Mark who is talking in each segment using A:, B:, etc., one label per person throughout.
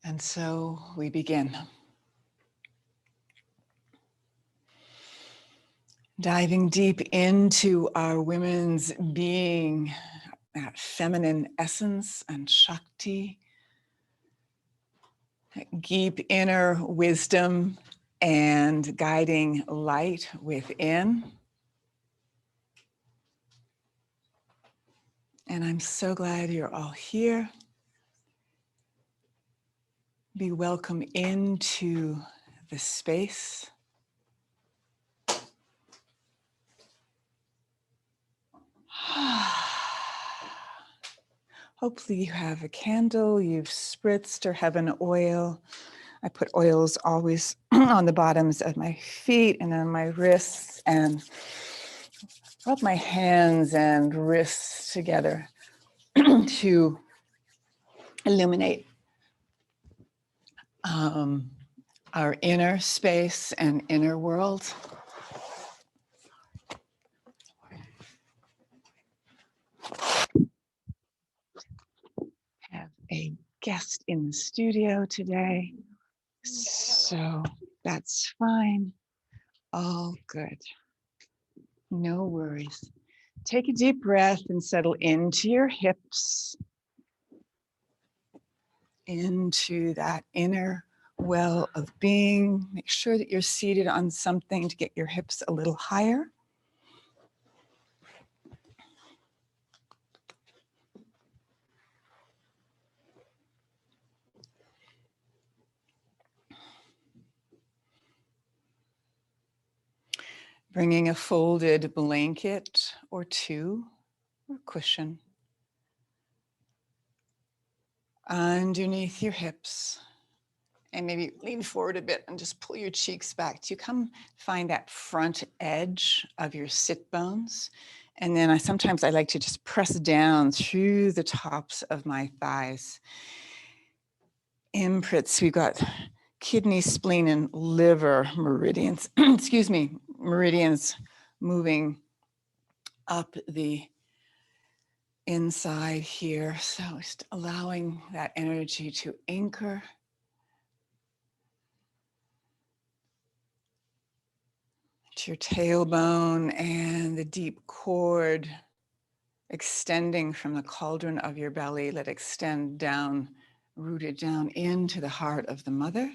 A: And so we begin. Diving deep into our women's being, that feminine essence and Shakti, that deep inner wisdom and guiding light within. And I'm so glad you're all here. Be welcome into the space. Hopefully you have a candle, you've spritzed or have an oil. I put oils always on the bottoms of my feet and on my wrists, and rub my hands and wrists together to illuminate our inner space and inner world. Have a guest in the studio today, so that's fine. All good. No worries. Take a deep breath and settle into your hips, into that inner well of being. Make sure that you're seated on something to get your hips a little higher. Bringing a folded blanket or two or cushion underneath your hips, and maybe lean forward a bit and just pull your cheeks back. Do you come find that front edge of your sit bones? And then sometimes I like to just press down through the tops of my thighs. Imprints, we've got kidney, spleen, and liver meridians, excuse me, meridians moving up the inside here. So just allowing that energy to anchor. To your tailbone and the deep cord extending from the cauldron of your belly. Let it extend down, rooted down into the heart of the mother.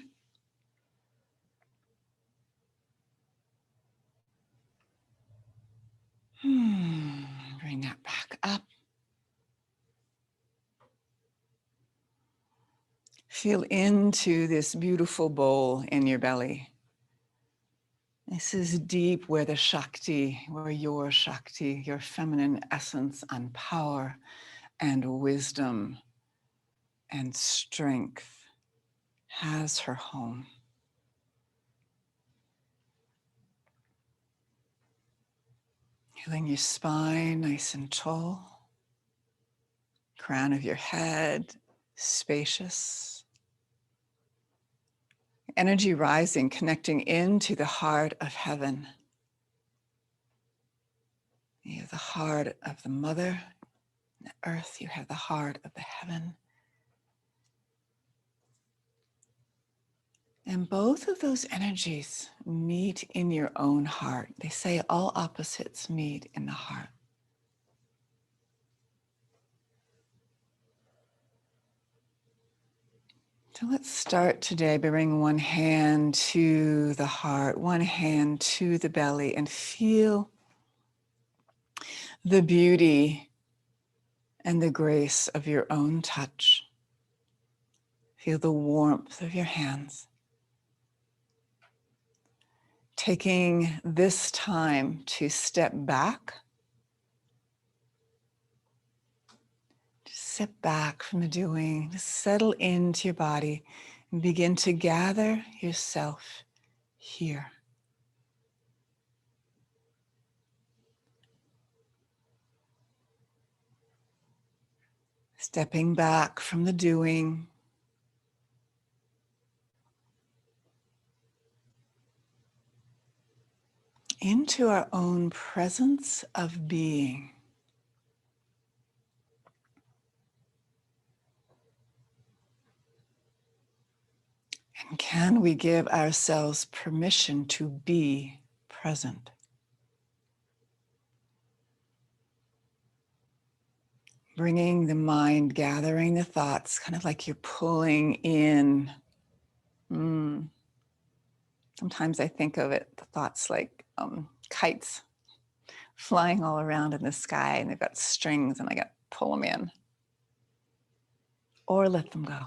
A: Bring that back up. Feel into this beautiful bowl in your belly. This is deep where the Shakti, where your Shakti, your feminine essence and power and wisdom and strength has her home. Feeling your spine nice and tall, crown of your head spacious. Energy rising, connecting into the heart of heaven. You have the heart of the mother, the earth, you have the heart of the heaven. And both of those energies meet in your own heart. They say all opposites meet in the heart. So let's start today by bringing one hand to the heart, one hand to the belly, and feel the beauty and the grace of your own touch. Feel the warmth of your hands. Taking this time to step back, to sit back from the doing, to settle into your body and begin to gather yourself here. Stepping back from the doing, into our own presence of being. And can we give ourselves permission to be present? Bringing the mind, gathering the thoughts, kind of like you're pulling in. Sometimes I think of it, the thoughts like kites flying all around in the sky, and they've got strings, and I got to pull them in or let them go.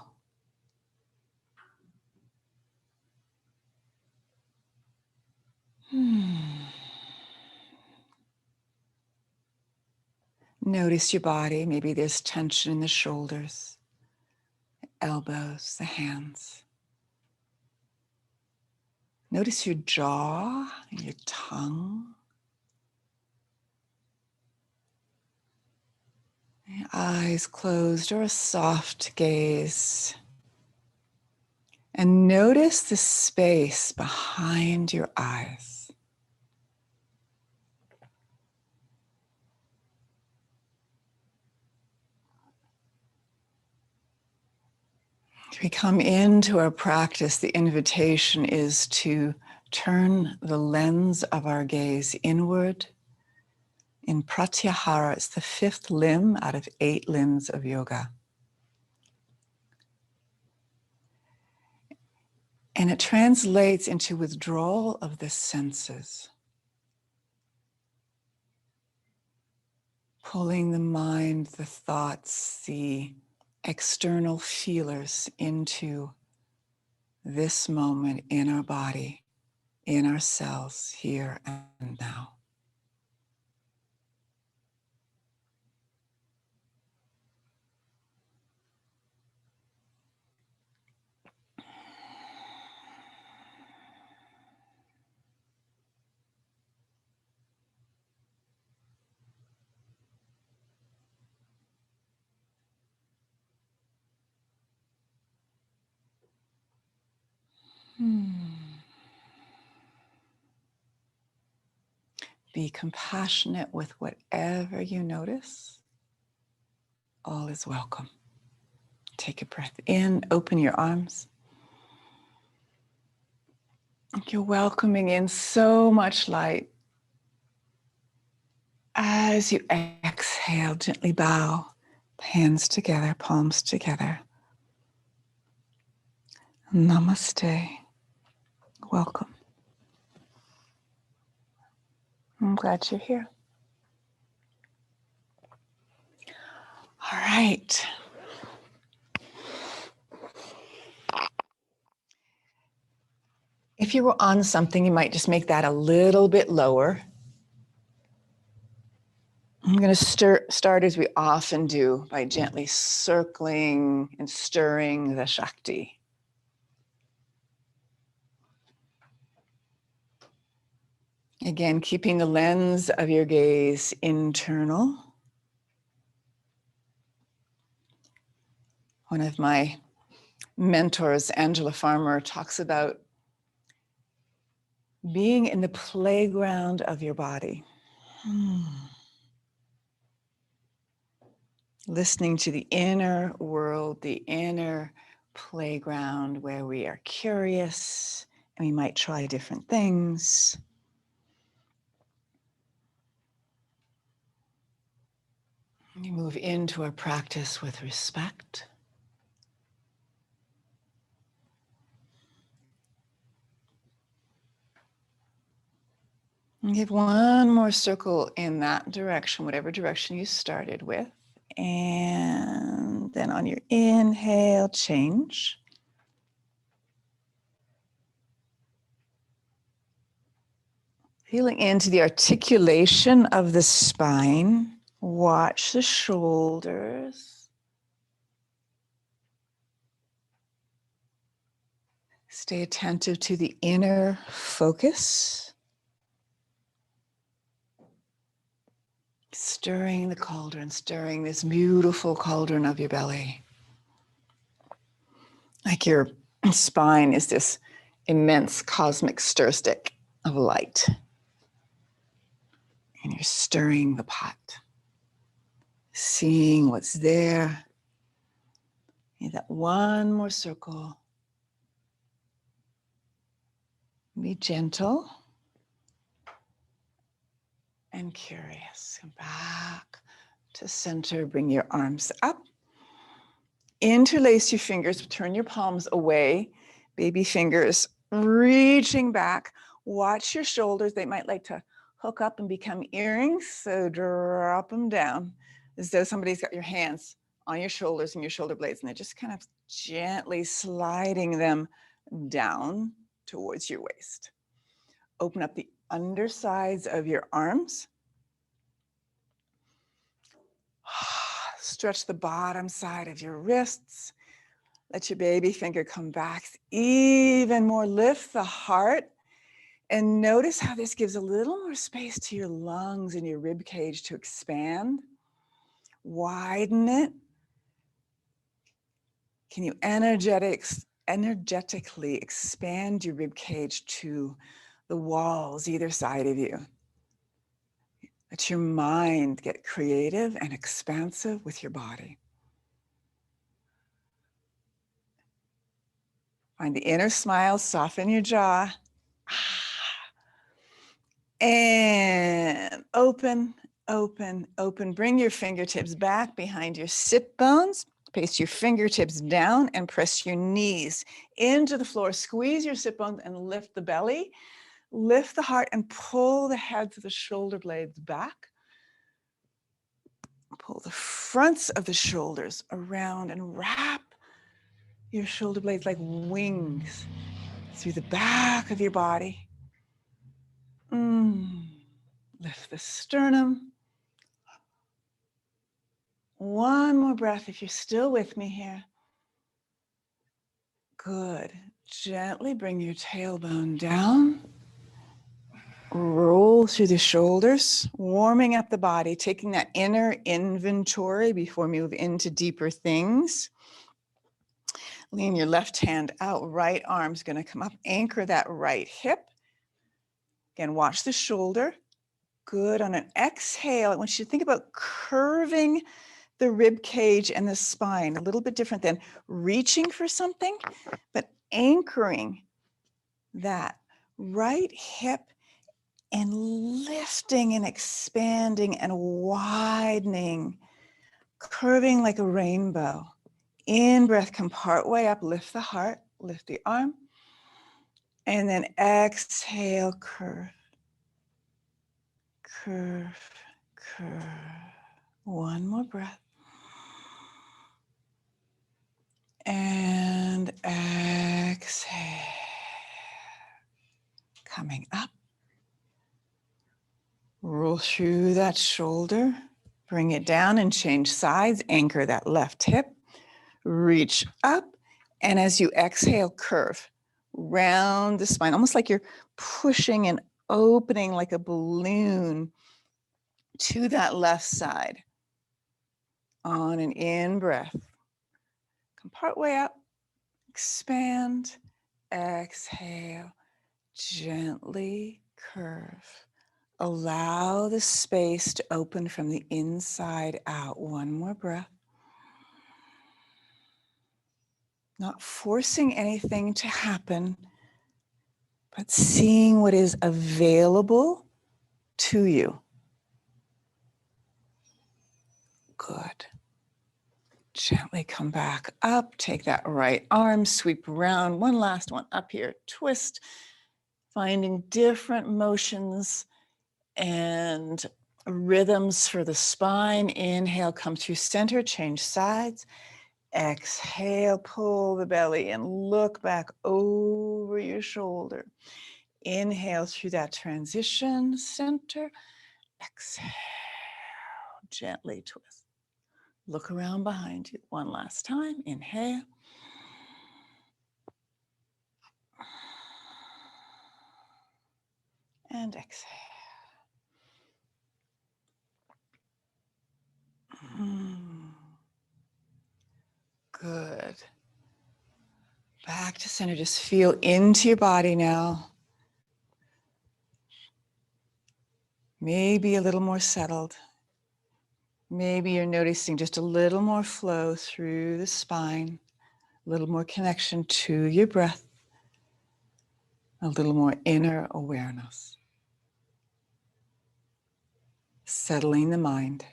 A: Notice your body. Maybe there's tension in the shoulders, the elbows, the hands. Notice your jaw and your tongue. Your eyes closed or a soft gaze. And notice the space behind your eyes. As we come into our practice, the invitation is to turn the lens of our gaze inward. In Pratyahara, it's the 5th limb out of 8 limbs of yoga. And it translates into withdrawal of the senses. Pulling the mind, the thoughts, the external feelers into this moment in our body, in our cells, here and now. Be compassionate with whatever you notice. All is welcome. Take a breath in, open your arms. You're welcoming in so much light. As you exhale, gently bow, hands together, palms together. Namaste. Welcome. I'm glad you're here. All right. If you were on something, you might just make that a little bit lower. I'm going to start as we often do by gently circling and stirring the Shakti. Again, keeping the lens of your gaze internal. One of my mentors, Angela Farmer, talks about being in the playground of your body. Listening to the inner world, the inner playground where we are curious and we might try different things. We move into our practice with respect. And give one more circle in that direction, whatever direction you started with. And then on your inhale, change. Feeling into the articulation of the spine. Watch the shoulders. Stay attentive to the inner focus. Stirring the cauldron, stirring this beautiful cauldron of your belly. Like your spine is this immense cosmic stir stick of light. And you're stirring the pot. Seeing what's there. And that one more circle. Be gentle and curious. Come back to center. Bring your arms up. Interlace your fingers. Turn your palms away. Baby fingers reaching back. Watch your shoulders. They might like to hook up and become earrings. So drop them down as though somebody's got your hands on your shoulders and your shoulder blades. And they're just kind of gently sliding them down towards your waist. Open up the undersides of your arms. Stretch the bottom side of your wrists. Let your baby finger come back even more. Lift the heart. And notice how this gives a little more space to your lungs and your rib cage to expand. Widen it. Can you energetically expand your rib cage to the walls either side of you? Let your mind get creative and expansive with your body. Find the inner smile, soften your jaw. And open, open, open. Bring your fingertips back behind your sit bones. Place your fingertips down and press your knees into the floor. Squeeze your sit bones and lift the belly. Lift the heart and pull the heads of the shoulder blades back. Pull the fronts of the shoulders around and wrap your shoulder blades like wings through the back of your body. Lift the sternum. One more breath if you're still with me here. Good. Gently bring your tailbone down. Roll through the shoulders, warming up the body, taking that inner inventory before we move into deeper things. Lean your left hand out, right arm's gonna come up, anchor that right hip. Again, watch the shoulder. Good. On an exhale, I want you to think about curving the rib cage and the spine, a little bit different than reaching for something, but anchoring that right hip and lifting and expanding and widening, curving like a rainbow. In breath, come part way up, lift the heart, lift the arm, and then exhale, curve, curve, curve. One more breath. And exhale. Coming up. Roll through that shoulder. Bring it down and change sides. Anchor that left hip. Reach up. And as you exhale, curve. Round the spine. Almost like you're pushing and opening like a balloon to that left side. On an in breath. Come part way up. Expand. Exhale. Gently curve. Allow the space to open from the inside out. One more breath. Not forcing anything to happen, but seeing what is available to you. Good. Gently come back up. Take that right arm, sweep around. One last one up here. Twist. Finding different motions and rhythms for the spine. Inhale, come through center, change sides. Exhale, pull the belly and look back over your shoulder. Inhale through that transition, center. Exhale, gently twist. Look around behind you. One last time. Inhale. And exhale. Good. Back to center. Just feel into your body now. Maybe a little more settled. Maybe you're noticing just a little more flow through the spine, a little more connection to your breath. a little more inner awareness. Settling the mind.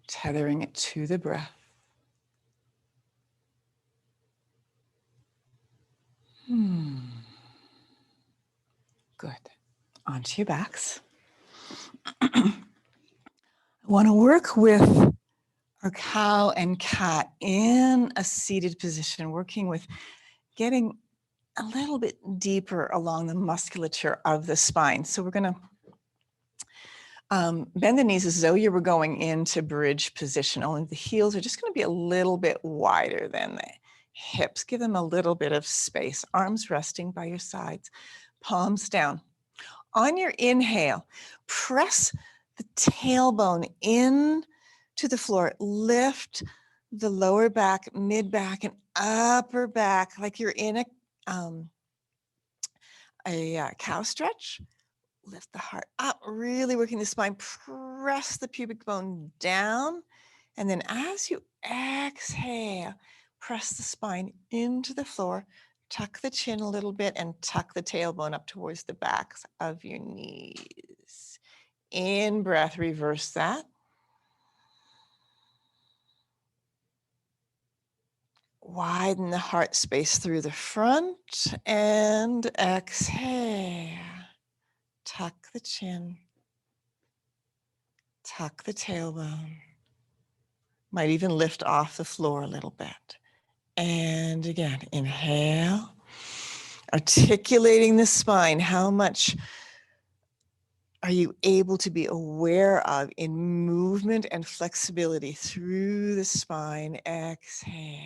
A: Tethering it to the breath. Good. Onto your backs. I want to work with our cow and cat in a seated position, working with getting a little bit deeper along the musculature of the spine. So we're going to bend the knees as though you were going into bridge position, only the heels are just going to be a little bit wider than the hips. Give them a little bit of space. Arms resting by your sides, palms down. On your inhale, press the tailbone in to the floor. Lift the lower back, mid back, and upper back like you're in a cow stretch. Lift the heart up, really working the spine. Press the pubic bone down. And then as you exhale, press the spine into the floor. Tuck the chin a little bit and tuck the tailbone up towards the backs of your knees. In breath, reverse that. Widen the heart space through the front and exhale. Tuck the chin. Tuck the tailbone. Might even lift off the floor a little bit. And again, inhale. Articulating the spine. How much are you able to be aware of in movement and flexibility through the spine? Exhale.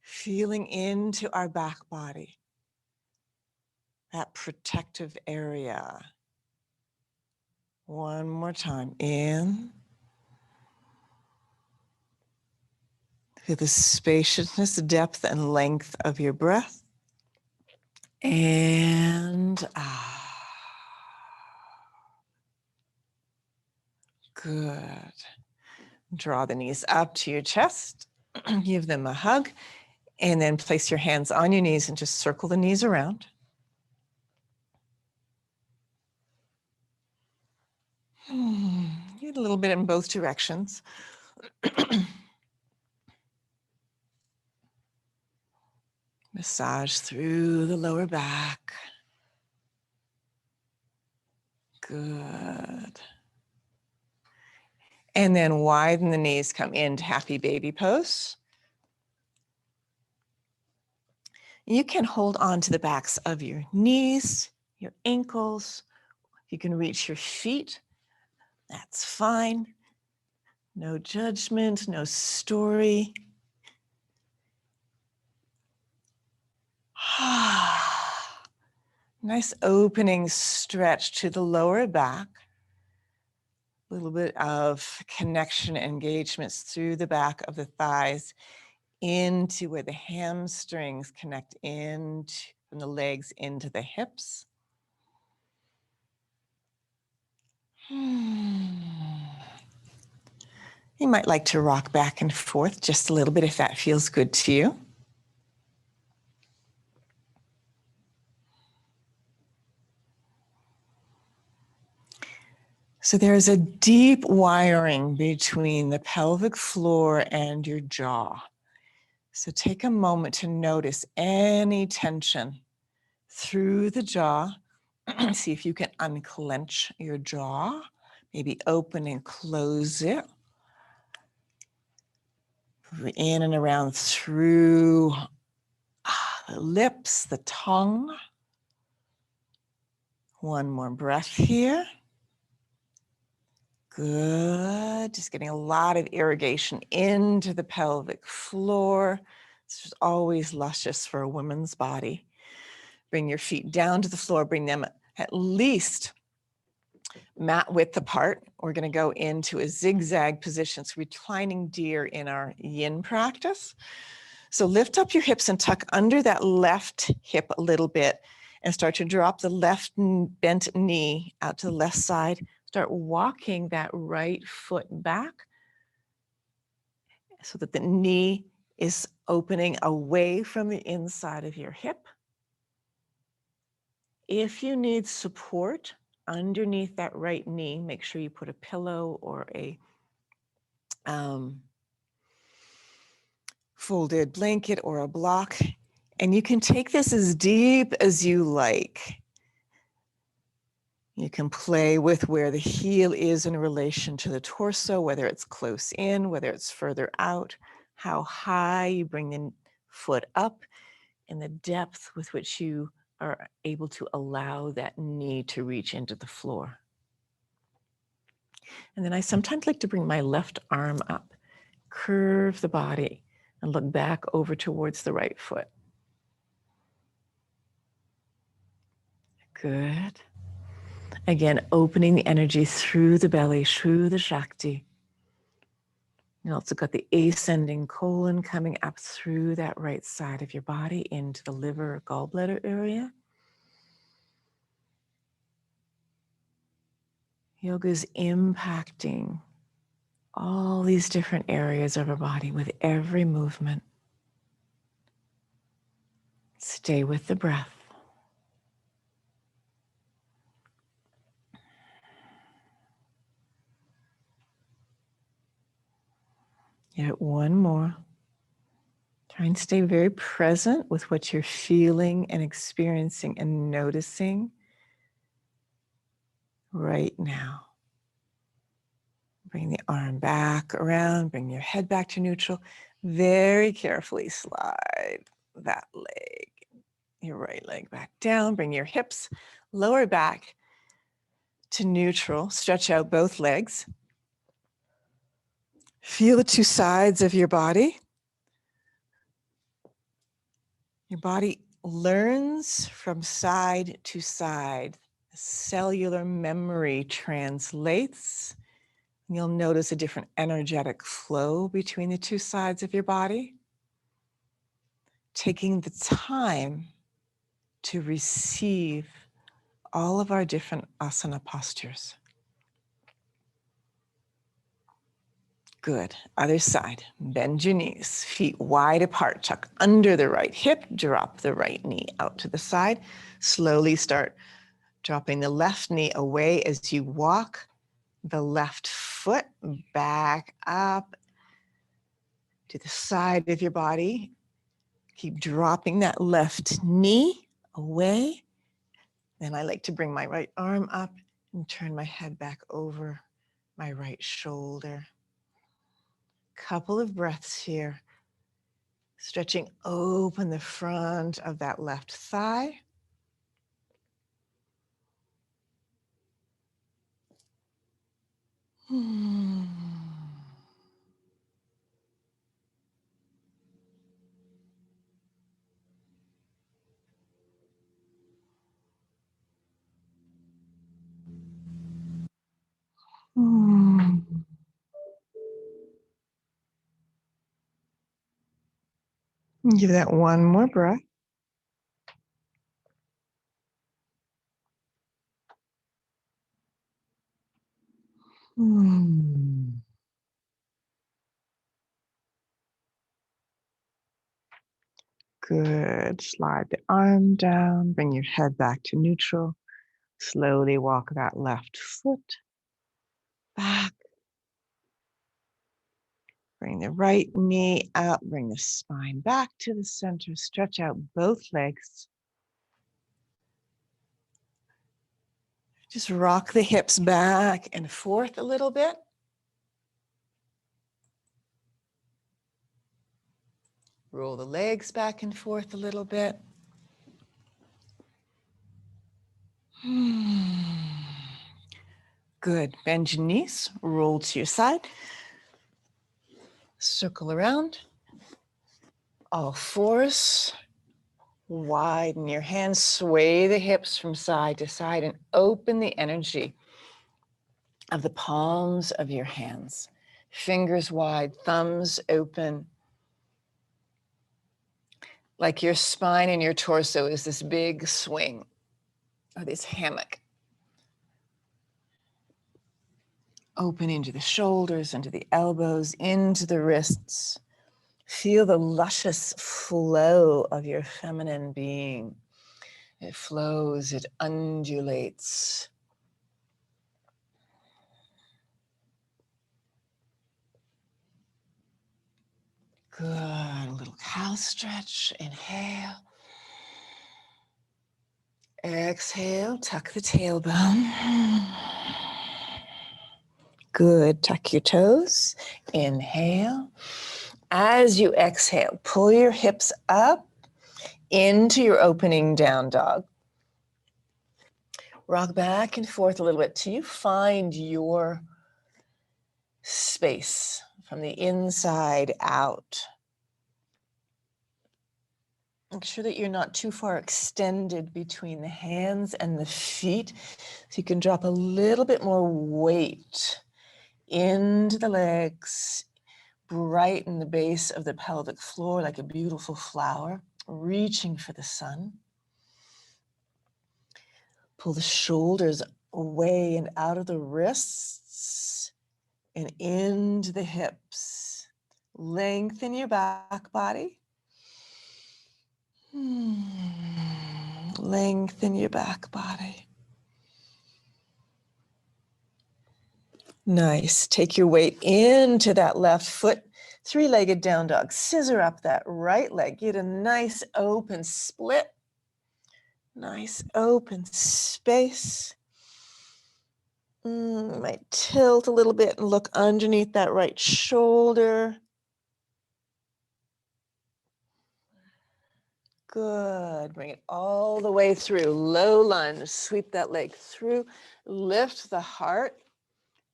A: Feeling into our back body, that protective area. One more time. In. Feel the spaciousness, depth, and length of your breath. And out. Good. Draw the knees up to your chest. Give them a hug. And then place your hands on your knees and just circle the knees around. Get a little bit in both directions. Massage through the lower back. Good. And then widen the knees, come into happy baby pose. You can hold on to the backs of your knees, your ankles. You can reach your feet. That's fine. No judgment, no story. Nice opening stretch to the lower back. A little bit of connection, engagements through the back of the thighs into where the hamstrings connect in from the legs into the hips. You might like to rock back and forth just a little bit if that feels good to you. So there's a deep wiring between the pelvic floor and your jaw. So take a moment to notice any tension through the jaw. See if you can unclench your jaw, maybe open and close it. In and around through the lips, the tongue. One more breath here. Good. Just getting a lot of irrigation into the pelvic floor. This is always luscious for a woman's body. Bring your feet down to the floor. Bring them at least mat width apart. We're going to go into a zigzag position. So reclining deer in our yin practice. So lift up your hips and tuck under that left hip a little bit and start to drop the left bent knee out to the left side. Start walking that right foot back.
B: so that the knee is opening away from the inside of your hip. If you need support underneath that right knee, make sure you put a pillow or a folded blanket or a block, and you can take this as deep as you like. You can play with where the heel is in relation to the torso, whether it's close in, whether it's further out, how high you bring the foot up, and the depth with which you are able to allow that knee to reach into the floor. And then I sometimes like to bring my left arm up, curve the body, and look back over towards the right foot. Good. Again, opening the energy through the belly, through the Shakti. You also got the ascending colon coming up through that right side of your body into the liver or gallbladder area. Yoga is impacting all these different areas of our body with every movement. Stay with the breath. Yet one more. Try and stay very present with what you're feeling and experiencing and noticing right now. Bring the arm back around, bring your head back to neutral. Very carefully slide that leg, your right leg back down. Bring your hips, lower back to neutral. Stretch out both legs. Feel the two sides of your body. Your body learns from side to side. Cellular memory translates. You'll notice a different energetic flow between the two sides of your body. Taking the time to receive all of our different asana postures. Good. Other side. Bend your knees, feet wide apart. Tuck under the right hip. Drop the right knee out to the side. Slowly start dropping the left knee away as you walk the left foot back up to the side of your body. Keep dropping that left knee away. Then I like to bring my right arm up and turn my head back over my right shoulder. Couple of breaths here. Stretching open the front of that left thigh. Give that one more breath. Good. Slide the arm down, bring your head back to neutral. Slowly walk that left foot back. Bring the right knee out, bring the spine back to the center. Stretch out both legs. Just rock the hips back and forth a little bit. Roll the legs back and forth a little bit. Good. Bend your knees, roll to your side. Circle around. All fours. Widen your hands, sway the hips from side to side, and open the energy of the palms of your hands. Fingers wide, thumbs open. Like your spine and your torso is this big swing or this hammock. Open into the shoulders, into the elbows, into the wrists. Feel the luscious flow of your feminine being. It flows, it undulates. Good. A little cow stretch. Inhale. Exhale. Tuck the tailbone. Good. Tuck your toes. Inhale. As you exhale, pull your hips up into your opening down dog. Rock back and forth a little bit till you find your space from the inside out. Make sure that you're not too far extended between the hands and the feet, so you can drop a little bit more weight into the legs, brighten the base of the pelvic floor like a beautiful flower, reaching for the sun. Pull the shoulders away and out of the wrists and into the hips. Lengthen your back body. Lengthen your back body. Nice. Take your weight into that left foot. Three-legged down dog. Scissor up that right leg. Get a nice open split. Nice open space. Might tilt a little bit and look underneath that right shoulder. Good. Bring it all the way through. Low lunge. Sweep that leg through. Lift the heart.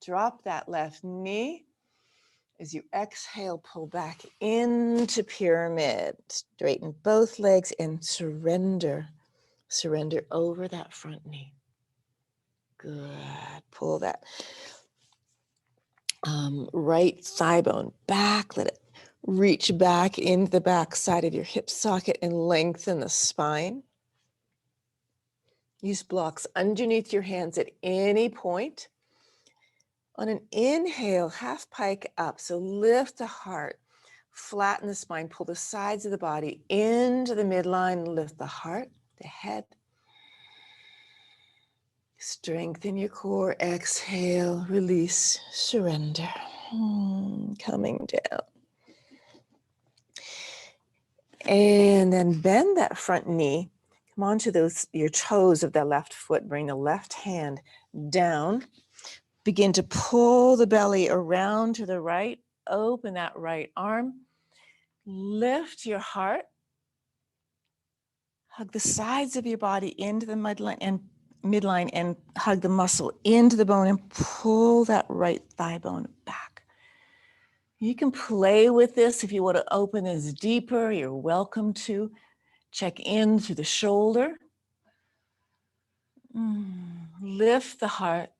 B: Drop that left knee. As you exhale, pull back into pyramid. Straighten both legs and surrender. Surrender over that front knee. Good. Pull that right thigh bone back. Let it reach back into the back side of your hip socket and lengthen the spine. Use blocks underneath your hands at any point. On an inhale, half pike up. So lift the heart, flatten the spine, pull the sides of the body into the midline, lift the heart, the head. Strengthen your core. Exhale, release, surrender. Coming down. And then bend that front knee. Come onto your toes of that left foot. Bring the left hand down. Begin to pull the belly around to the right. Open that right arm. Lift your heart. Hug the sides of your body into the midline and hug the muscle into the bone and pull that right thigh bone back. You can play with this if you want to open this deeper. You're welcome to. Check in through the shoulder. Lift the heart.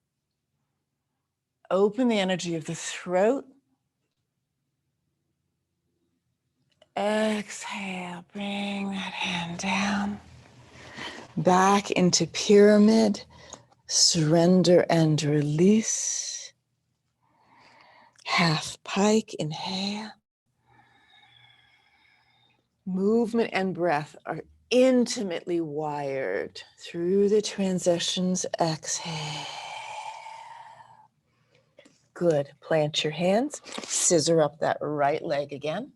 B: Open the energy of the throat. Exhale, bring that hand down. Back into pyramid. Surrender and release. Half pike, inhale. Movement and breath are intimately wired through the transitions. Exhale. Good. Plant your hands. Scissor up that right leg again.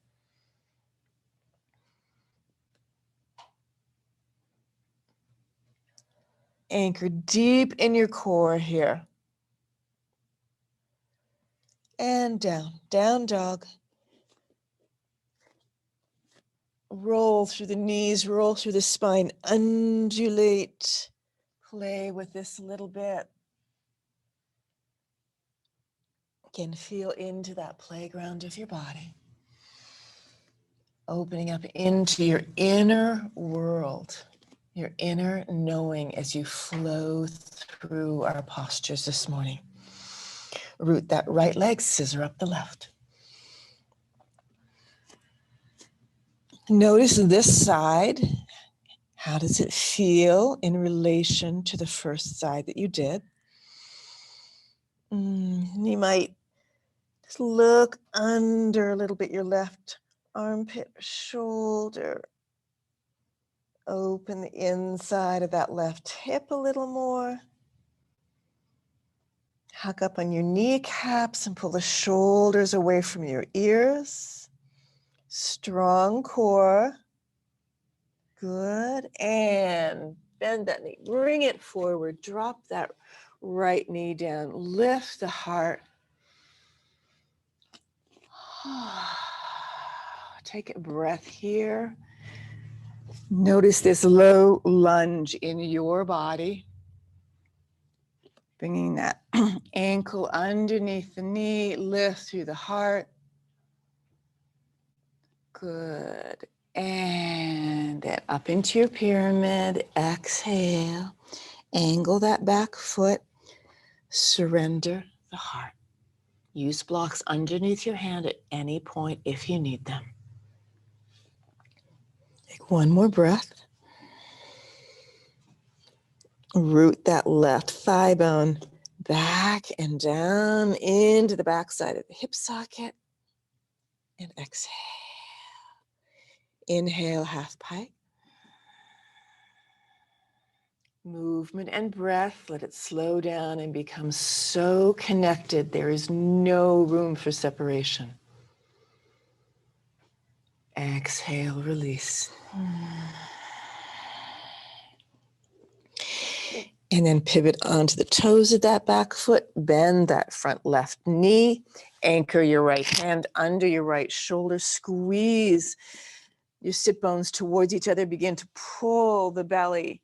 B: Anchor deep in your core here. And down. Down dog. Roll through the knees, roll through the spine, undulate. Play with this a little bit. Again, feel into that playground of your body. Opening up into your inner world, your inner knowing as you flow through our postures this morning. Root that right leg, scissor up the left. Notice this side. How does it feel in relation to the first side that you did? And you might just look under a little bit your left armpit, shoulder. Open the inside of that left hip a little more. Huck up on your kneecaps and pull the shoulders away from your ears. Strong core. Good. And bend that knee. Bring it forward. Drop that right knee down. Lift the heart. Take a breath here. Notice this low lunge in your body. Bringing that ankle underneath the knee, lift through the heart. Good. And then up into your pyramid. Exhale. Angle that back foot. Surrender the heart. Use blocks underneath your hand at any point if you need them. Take one more breath. Root that left thigh bone back and down into the backside of the hip socket. And exhale. Inhale, half pike. Movement and breath, let it slow down and become so connected. There is no room for separation. Exhale, release. And then pivot onto the toes of that back foot. Bend that front left knee. Anchor your right hand under your right shoulder. Squeeze your sit bones towards each other. Begin to pull the belly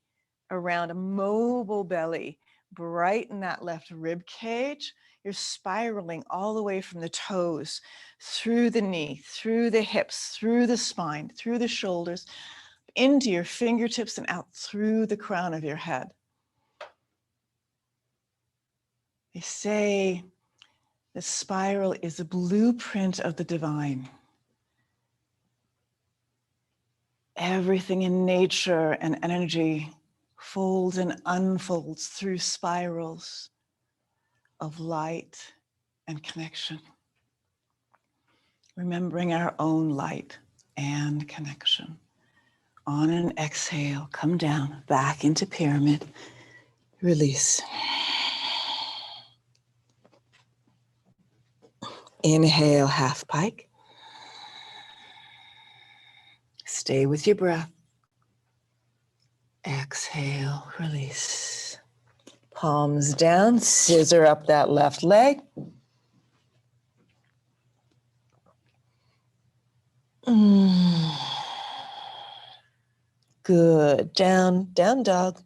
B: around, a mobile belly. Brighten that left rib cage. You're spiraling all the way from the toes, through the knee, through the hips, through the spine, through the shoulders, into your fingertips and out through the crown of your head. They say the spiral is a blueprint of the divine. Everything in nature and energy folds and unfolds through spirals of light and connection. Remembering our own light and connection. On an exhale, come down, back into pyramid, release. Inhale, half pike. Stay with your breath. Exhale, release. Palms down, scissor up that left leg. Good. Down dog.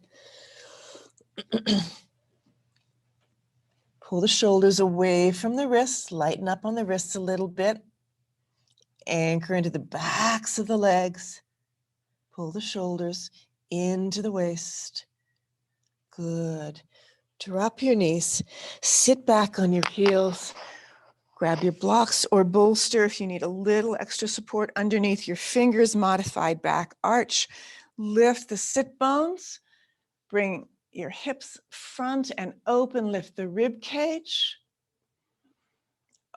B: Pull the shoulders away from the wrists. Lighten up on the wrists a little bit. Anchor into the backs of the legs. Pull the shoulders into the waist. Good. Drop your knees. Sit back on your heels. Grab your blocks or bolster if you need a little extra support underneath your fingers. Modified back arch. Lift the sit bones. Bring your hips front and open. Lift the rib cage.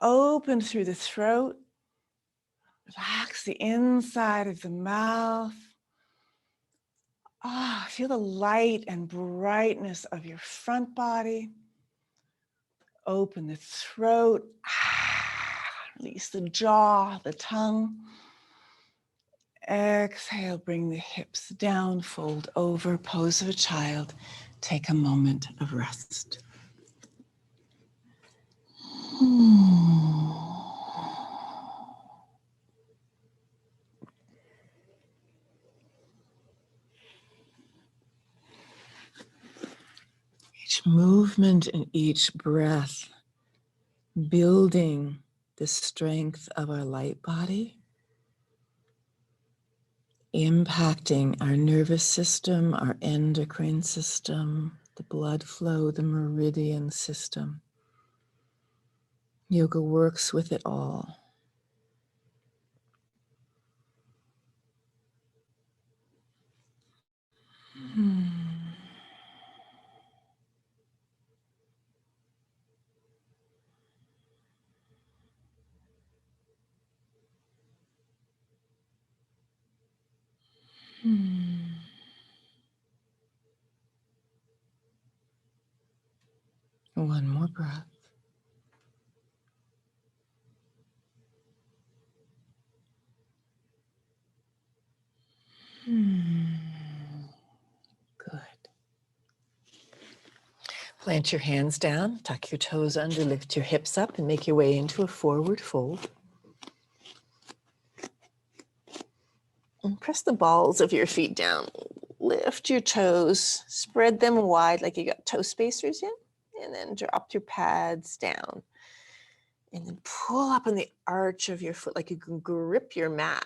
B: Open through the throat. Relax the inside of the mouth. Feel the light and brightness of your front body. Open the throat. Release the jaw, the tongue. Exhale, bring the hips down, fold over, pose of a child. Take a moment of rest. Each movement and each breath building the strength of our light body, impacting our nervous system, our endocrine system, the blood flow, the meridian system. Yoga works with it all. One more breath. Good. Plant your hands down, tuck your toes under, lift your hips up, and make your way into a forward fold. And press the balls of your feet down. Lift your toes, spread them wide like you got toe spacers in, and then drop your pads down. And then pull up on the arch of your foot like you can grip your mat.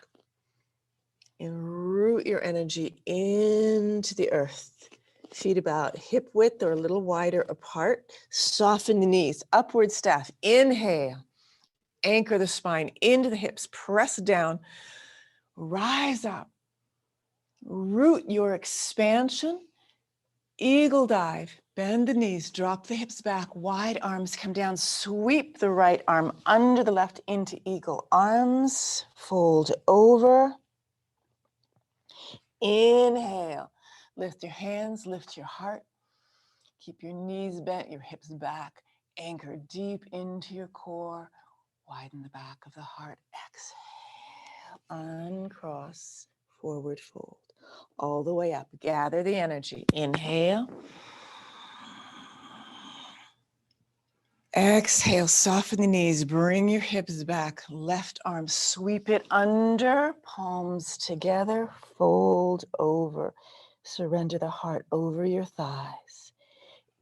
B: And root your energy into the earth. Feet about hip width or a little wider apart. Soften the knees, upward staff. Inhale. Anchor the spine into the hips. Press down. Rise up. Root your expansion. Eagle dive. Bend the knees. Drop the hips back. Wide arms come down. Sweep the right arm under the left into eagle. Arms fold over. Inhale. Lift your hands. Lift your heart. Keep your knees bent, your hips back. Anchor deep into your core. Widen the back of the heart. Exhale. Uncross. Forward fold. All the way up. Gather the energy. Inhale. Exhale. Soften the knees. Bring your hips back. Left arm. Sweep it under. Palms together. Fold over. Surrender the heart over your thighs.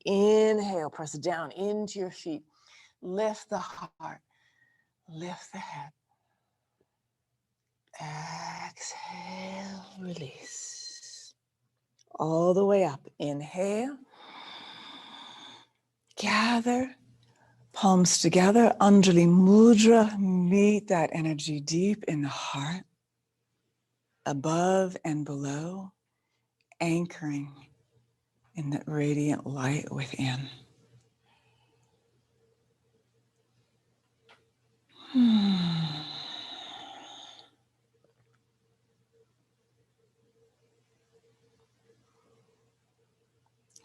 B: Inhale, press down into your feet. Lift the heart, lift the head. Exhale, release. All the way up. Inhale. Gather, palms together. Anjali Mudra. Meet that energy deep in the heart, above and below, anchoring in that radiant light within.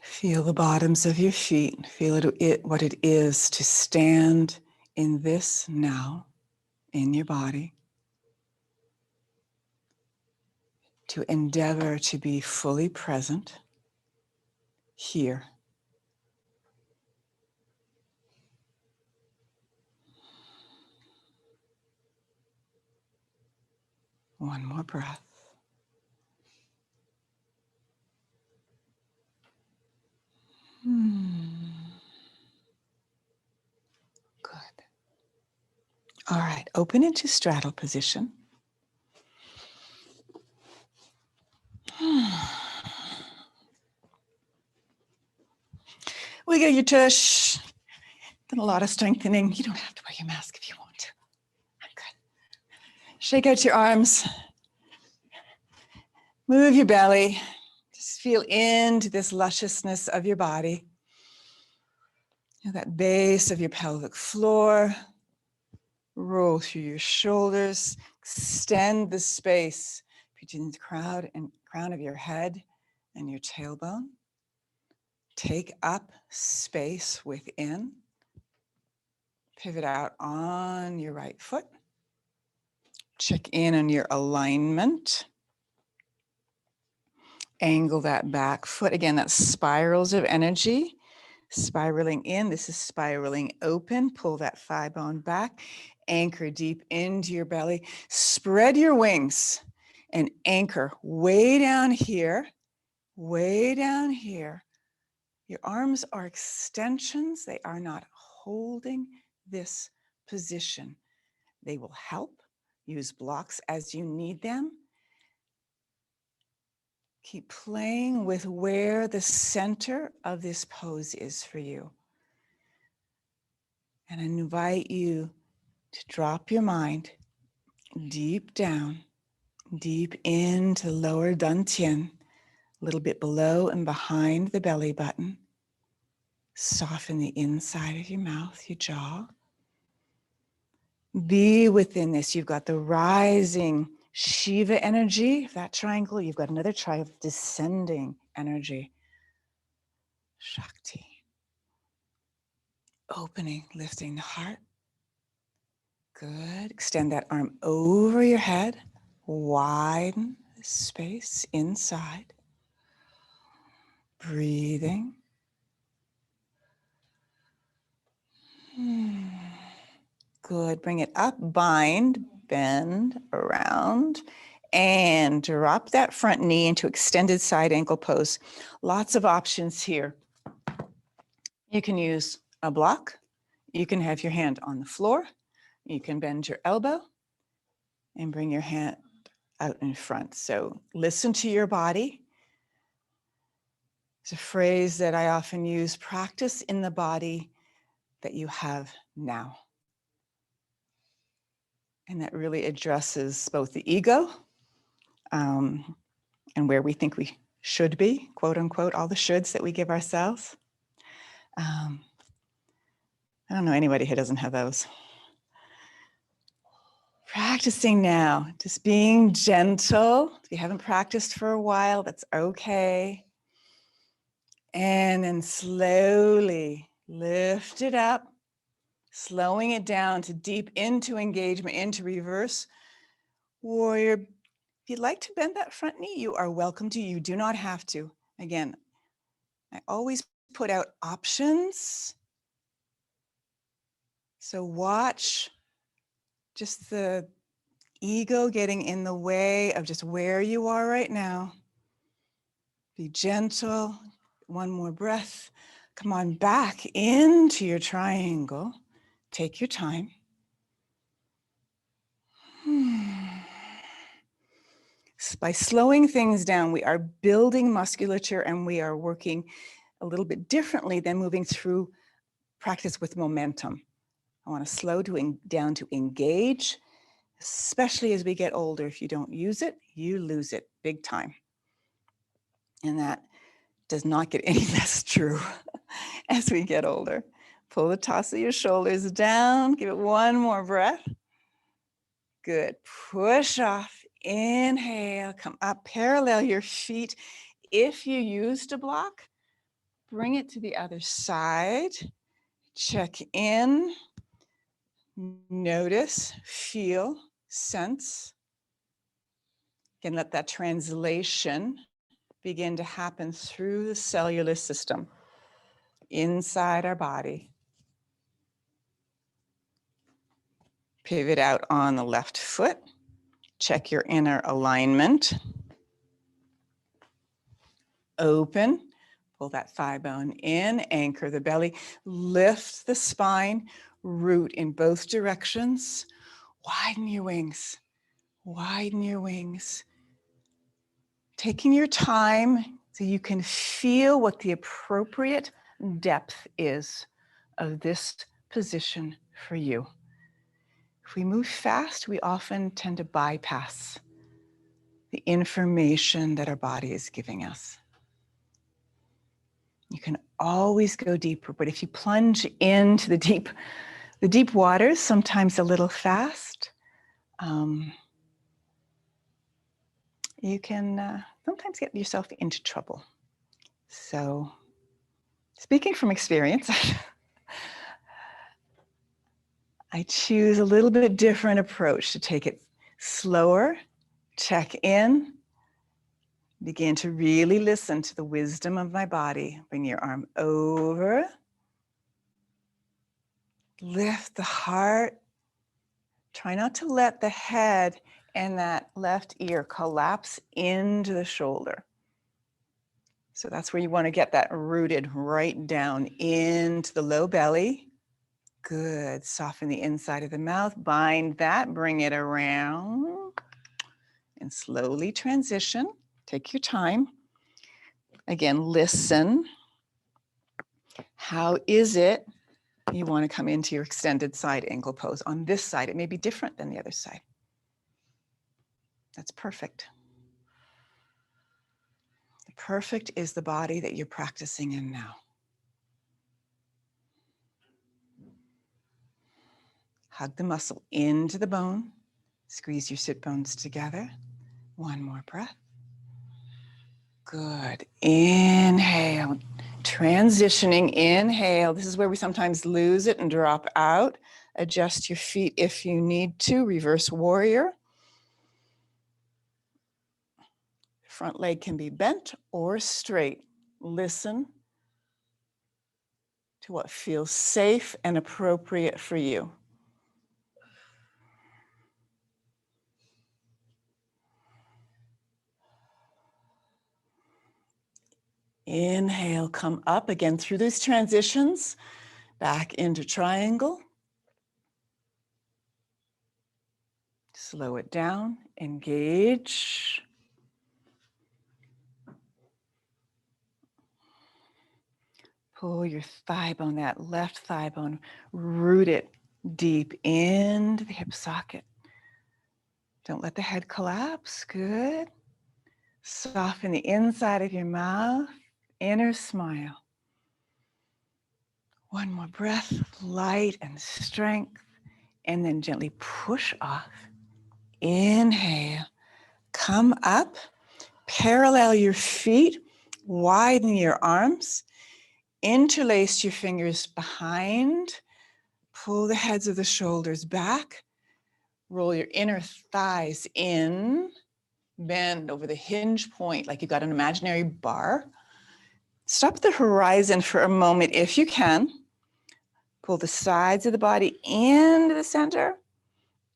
B: Feel the bottoms of your feet. Feel what it is to stand in this now, in your body. To endeavor to be fully present here. One more breath. Good. All right, open into straddle position. Wiggle your tush. Done a lot of strengthening. You don't have to wear your mask if you want to. I'm good. Shake out your arms. Move your belly. Just feel into this lusciousness of your body. That base of your pelvic floor. Roll through your shoulders. Extend the space between the crown of your head and your tailbone. Take up space within. Pivot out on your right foot. Check in on your alignment. Angle that back foot. Again, that's spirals of energy. Spiraling in, this is spiraling open. Pull that thigh bone back. Anchor deep into your belly. Spread your wings and anchor way down here. Way down here. Your arms are extensions. They are not holding this position. They will help. Use blocks as you need them. Keep playing with where the center of this pose is for you. And I invite you to drop your mind deep down, deep into lower dantian, a little bit below and behind the belly button. Soften the inside of your mouth, your jaw. Be within this. You've got the rising Shiva energy, that triangle. You've got another triangle, descending energy, Shakti.
A: opening, lifting the heart. Good. Extend that arm over your head. Widen the space inside. Breathing. Good. Bring it up, bind, bend around, and drop that front knee into extended side ankle pose. Lots of options here. You can use a block. You can have your hand on the floor. You can bend your elbow and bring your hand out in front. So listen to your body. It's a phrase that I often use: practice in the body that you have now. And that really addresses both the ego and where we think we should be, quote unquote, all the shoulds that we give ourselves. I don't know anybody who doesn't have those. Practicing now, just being gentle. If you haven't practiced for a while, that's okay. And then slowly lift it up, slowing it down to deep into engagement, into reverse warrior. If you'd like to bend that front knee, you are welcome to. You do not have to. Again, I always put out options. So watch just the ego getting in the way of just where you are right now. Be gentle. One more breath. Come on back into your triangle. Take your time. By slowing things down, we are building musculature and we are working a little bit differently than moving through practice with momentum. I want to slow down to engage, especially as we get older. If you don't use it, you lose it big time. And that does not get any less true as we get older. Pull the toss of your shoulders down. Give it one more breath. Good. Push off. Inhale. Come up. Parallel your feet. If you used a block, bring it to the other side. Check in. Notice, feel, sense. Again, let that translation begin to happen through the cellular system inside our body. Pivot out on the left foot. Check your inner alignment. Open. Pull that thigh bone in. Anchor the belly. Lift the spine. Root in both directions. Widen your wings. Widen your wings. Taking your time so you can feel what the appropriate depth is of this position for you. If we move fast, we often tend to bypass the information that our body is giving us. You can always go deeper, but if you plunge into the deep waters, sometimes a little fast, you can sometimes get yourself into trouble. So, speaking from experience, I choose a little bit different approach to take it slower, check in, begin to really listen to the wisdom of my body. Bring your arm over, lift the heart. Try not to let the head and that left ear collapse into the shoulder. So that's where you want to get that rooted right down into the low belly. Good. Soften the inside of the mouth. Bind that. Bring it around. And slowly transition. Take your time. Again, listen. How is it you want to come into your extended side ankle pose? On this side, it may be different than the other side. That's perfect. The perfect is the body that you're practicing in now. Hug the muscle into the bone. Squeeze your sit bones together. One more breath. Good. Inhale. Transitioning, inhale. This is where we sometimes lose it and drop out. Adjust your feet if you need to. Reverse warrior. Front leg can be bent or straight. Listen to what feels safe and appropriate for you. Inhale, come up again through these transitions, back into triangle. Slow it down, engage. Pull your thigh bone, that left thigh bone, root it deep into the hip socket. Don't let the head collapse, good. Soften the inside of your mouth, inner smile. One more breath, light and strength, and then gently push off. Inhale, come up, parallel your feet, widen your arms, interlace your fingers behind, pull the heads of the shoulders back, roll your inner thighs in, bend over the hinge point like you got an imaginary bar. Stop at the horizon for a moment if you can. Pull the sides of the body into the center.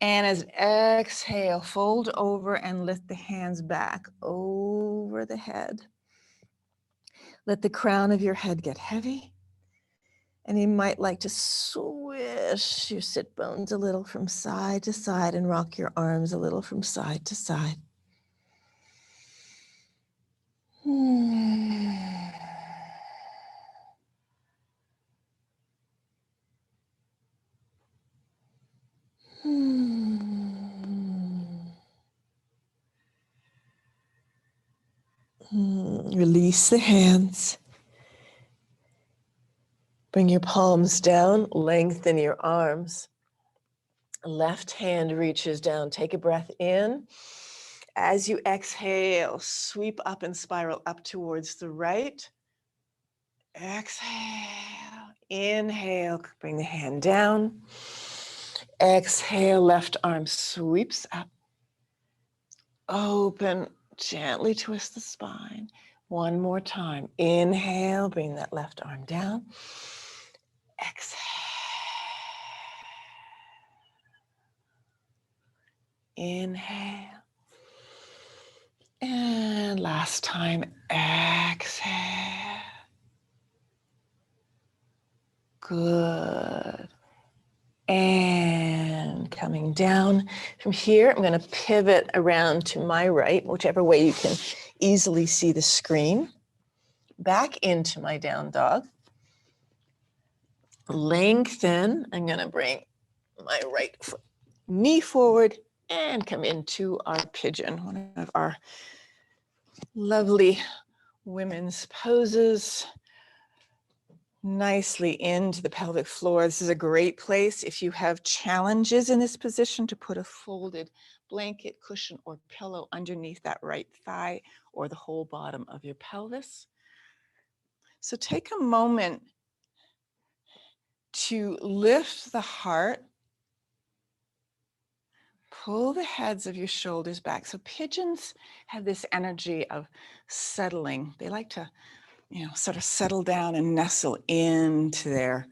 A: And as exhale, fold over and lift the hands back over the head. Let the crown of your head get heavy. And you might like to swish your sit bones a little from side to side and rock your arms a little from side to side. Release the hands. Bring your palms down, lengthen your arms. Left hand reaches down. Take a breath in. As you exhale, sweep up and spiral up towards the right. Exhale. Inhale, bring the hand down. Exhale, left arm sweeps up. Open, gently twist the spine. One more time. Inhale, bring that left arm down. Exhale. Inhale. And last time, exhale. Good. And coming down from here, I'm going to pivot around to my right, whichever way you can easily see the screen. Back into my down dog. Lengthen. I'm going to bring my right foot, knee forward, and come into our pigeon, one of our lovely women's poses. Nicely into the pelvic floor. This is a great place if you have challenges in this position to put a folded blanket, cushion, or pillow underneath that right thigh or the whole bottom of your pelvis. So take a moment to lift the heart, pull the heads of your shoulders back. So pigeons have this energy of settling. They like to, sort of settle down and nestle into their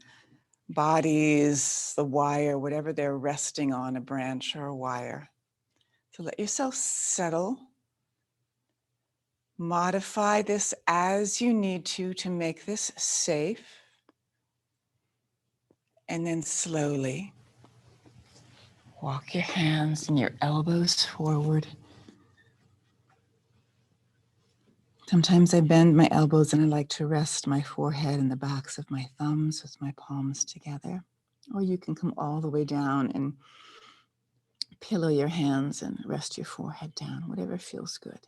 A: bodies, the wire, whatever they're resting on, a branch or a wire. So let yourself settle. Modify this as you need to make this safe. And then slowly walk your hands and your elbows forward. Sometimes I bend my elbows and I like to rest my forehead in the backs of my thumbs with my palms together. Or you can come all the way down and pillow your hands and rest your forehead down, whatever feels good.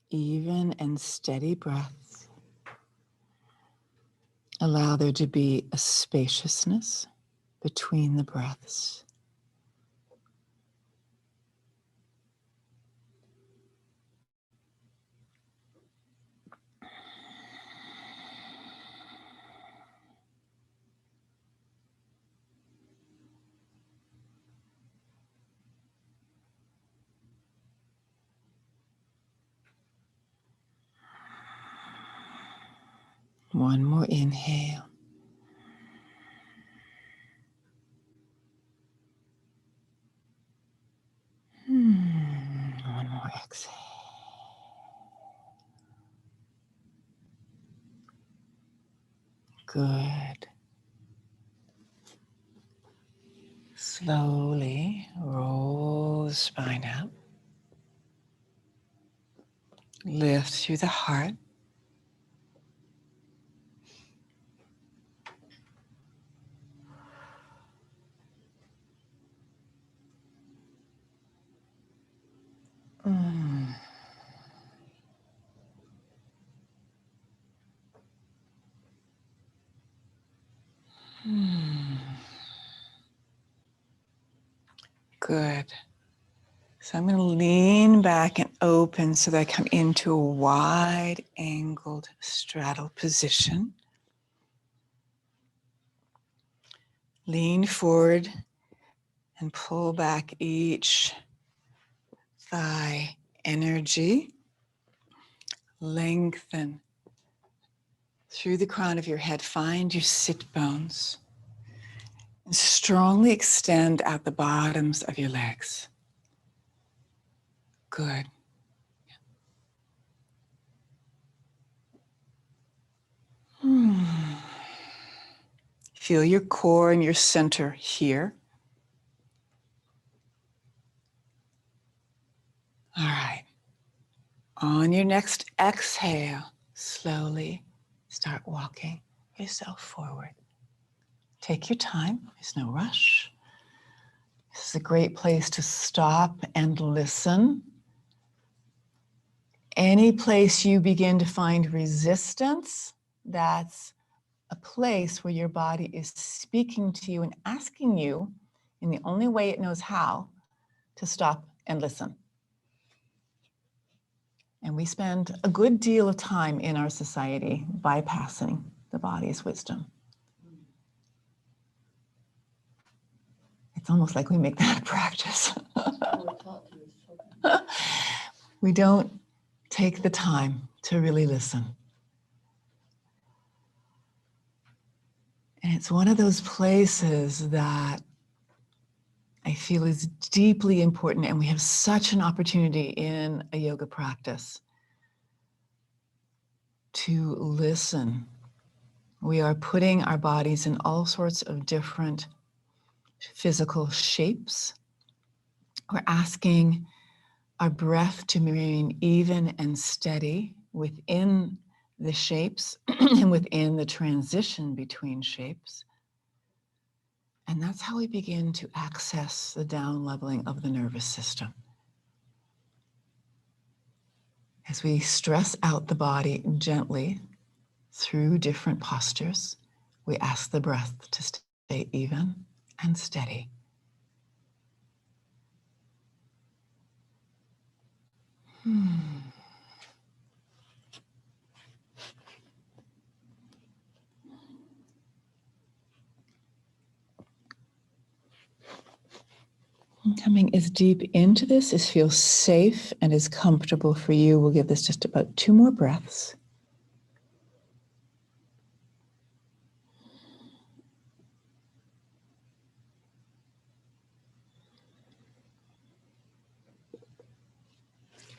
B: even and steady breaths. Allow there to be a spaciousness between the breaths. One more inhale. One more exhale. Good. Slowly roll the spine up. Lift through the heart. Good. So I'm going to lean back and open so that I come into a wide angled straddle position. Lean forward and pull back each thigh energy. Lengthen through the crown of your head. Find your sit bones. And strongly extend out the bottoms of your legs. Good. Feel your core and your center here. All right. On your next exhale, slowly start walking yourself forward. Take your time. There's no rush. This is a great place to stop and listen. Any place you begin to find resistance, that's a place where your body is speaking to you and asking you, in the only way it knows how, to stop and listen. And we spend a good deal of time in our society bypassing the body's wisdom. It's almost like we make that a practice. We don't take the time to really listen. And it's one of those places that I feel is deeply important, and we have such an opportunity in a yoga practice to listen. We are putting our bodies in all sorts of different physical shapes. We're asking our breath to remain even and steady within the shapes and within the transition between shapes. And that's how we begin to access the down leveling of the nervous system. As we stress out the body gently through different postures, we ask the breath to stay even and steady. Coming as deep into this as feels safe and as comfortable for you. We'll give this just about 2 more breaths.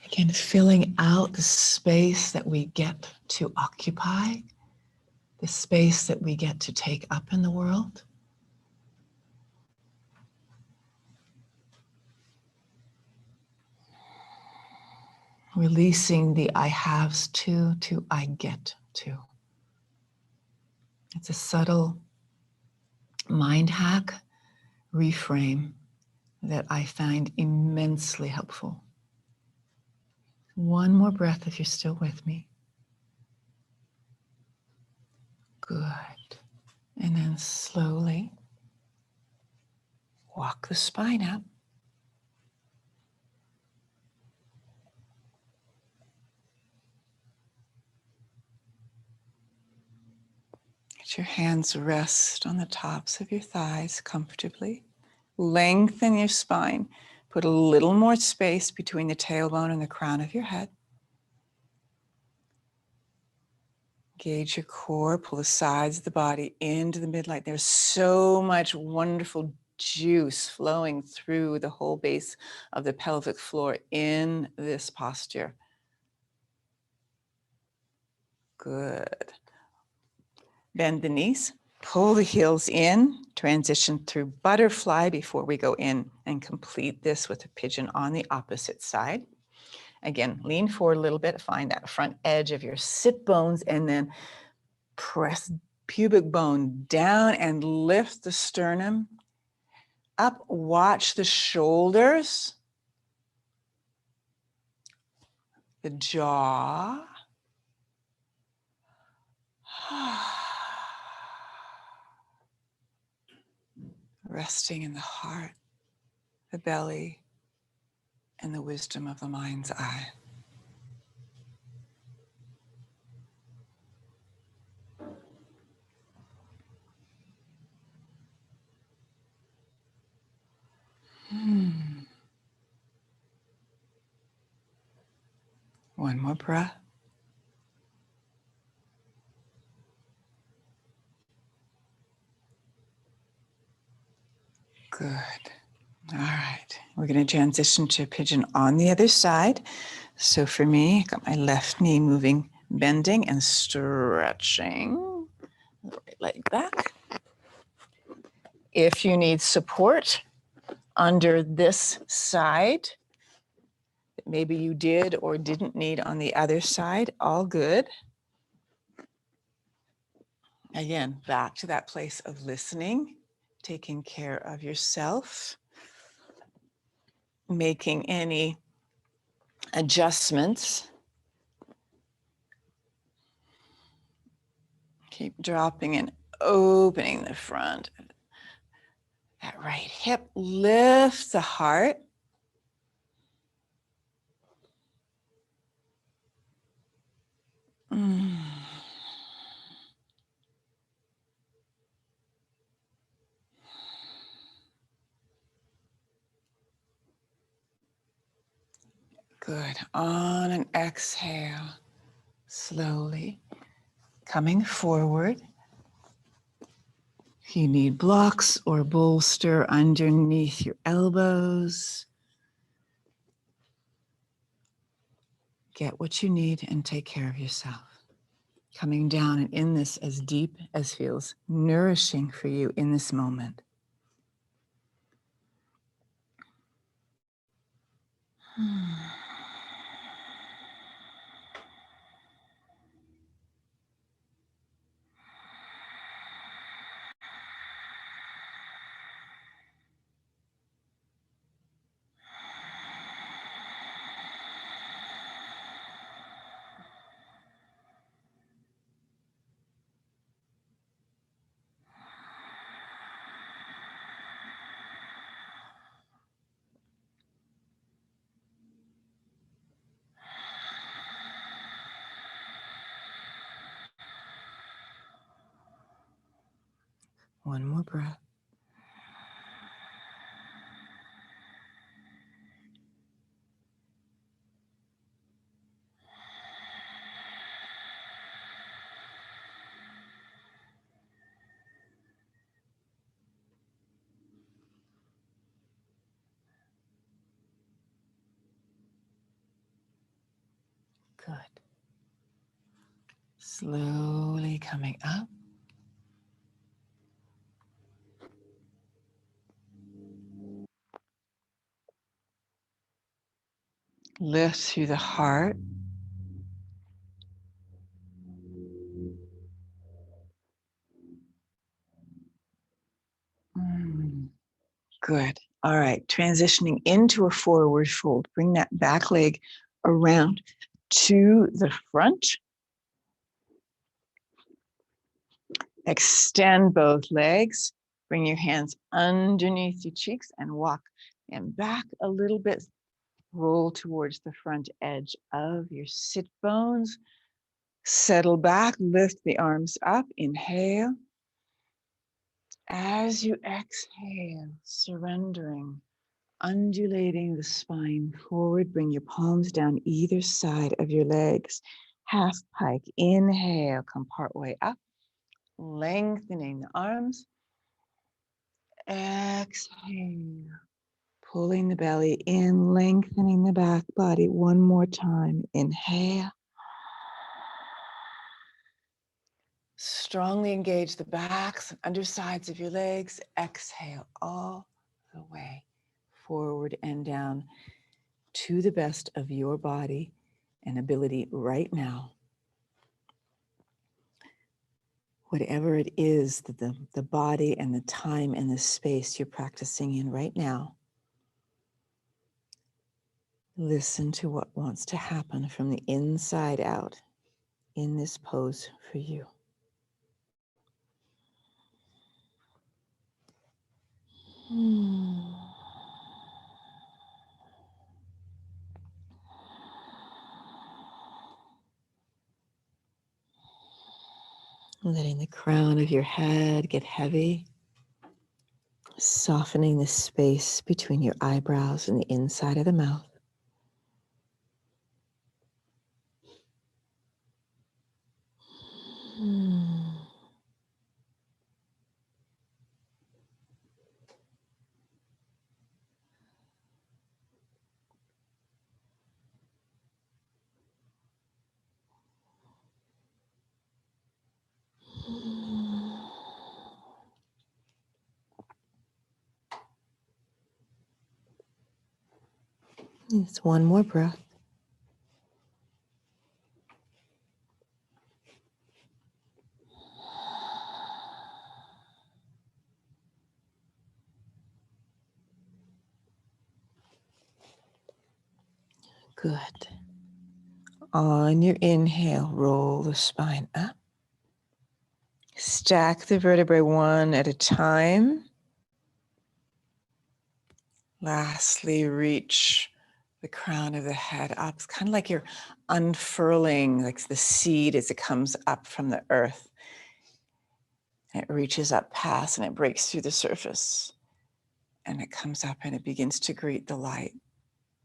B: Again, filling out the space that we get to occupy, the space that we get to take up in the world. Releasing the I haves to I get to. It's a subtle mind hack, reframe that I find immensely helpful.
A: One more breath if you're still with me. Good. And then slowly walk the spine up. Let your hands rest on the tops of your thighs comfortably. Lengthen your spine. Put a little more space between the tailbone and the crown of your head. Engage your core, pull the sides of the body into the midline. There's so much wonderful juice flowing through the whole base of the pelvic floor in this posture. Good. Bend the knees, pull the heels in, transition through butterfly before we go in and complete this with a pigeon on the opposite side. Again, lean forward a little bit, find that front edge of your sit bones, and then press pubic bone down and lift the sternum up. Watch the shoulders, the jaw. Resting in the heart, the belly, and the wisdom of the mind's eye. One more breath. Good. All right. We're going to transition to pigeon on the other side. So for me, I got my left knee moving, bending and stretching. Right leg back. If you need support under this side, maybe you did or didn't need on the other side, all good. Again, back to that place of listening, taking care of yourself, making any adjustments. Keep dropping and opening the front. That right hip, lift the heart. Good. On an exhale, slowly coming forward. If you need blocks or bolster underneath your elbows, get what you need and take care of yourself. Coming down and in this as deep as feels nourishing for you in this moment. One more breath. Good. Slowly coming up. Lift through the heart. Good. All right. Transitioning into a forward fold. Bring that back leg
B: around to the front. Extend both legs. Bring your hands underneath your cheeks and walk and back a little bit. Roll towards the front edge of your sit bones. Settle back, lift the arms up, inhale. As you exhale, surrendering, undulating the spine forward, bring your palms down either side of your legs. Half pike, inhale, come part way up, lengthening the arms. Exhale, pulling the belly in, lengthening the back body. One more time, inhale. Strongly engage the backs and undersides of your legs. Exhale all the way forward and down to the best of your body and ability right now. Whatever it is that the body and the time and the space you're practicing in right now, listen to what wants to happen from the inside out in this pose for you. Letting the crown of your head get heavy, softening the space between your eyebrows and the inside of the mouth. Just one more breath. Good. On your inhale, roll the spine up. Stack the vertebrae one at a time. Lastly, reach the crown of the head up. It's kind of like you're unfurling, like the seed as it comes up from the earth. And it reaches up past and it breaks through the surface. And it comes up and it begins to greet the light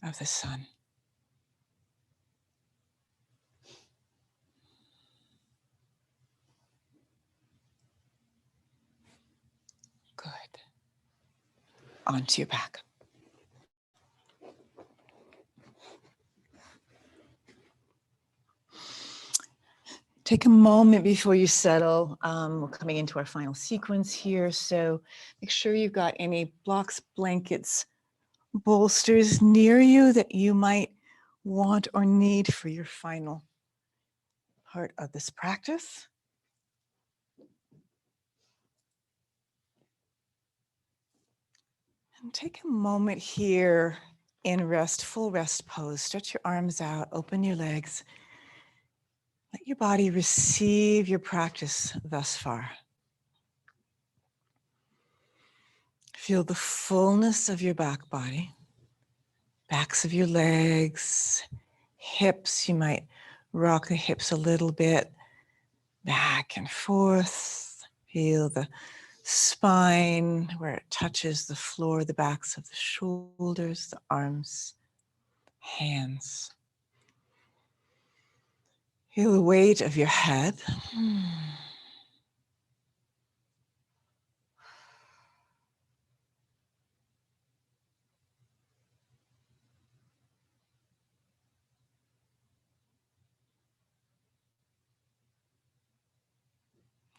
B: of the sun. Good. Onto your back. Take a moment before you settle. We're coming into our final sequence here, so make sure you've got any blocks, blankets, bolsters near you that you might want or need for your final part of this practice. And take a moment here in rest, full rest pose. Stretch your arms out, open your legs. Let your body receive your practice thus far. Feel the fullness of your back body, backs of your legs, hips. You might rock the hips a little bit, back and forth. Feel the spine where it touches the floor, the backs of the shoulders, the arms, hands. Feel the weight of your head.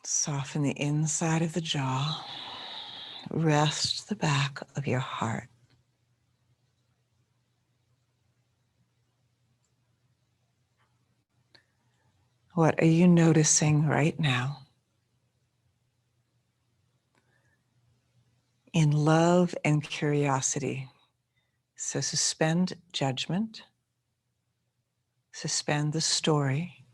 B: Soften the inside of the jaw. Rest the back of your heart. What are you noticing right now? In love and curiosity. So suspend judgment. Suspend the story.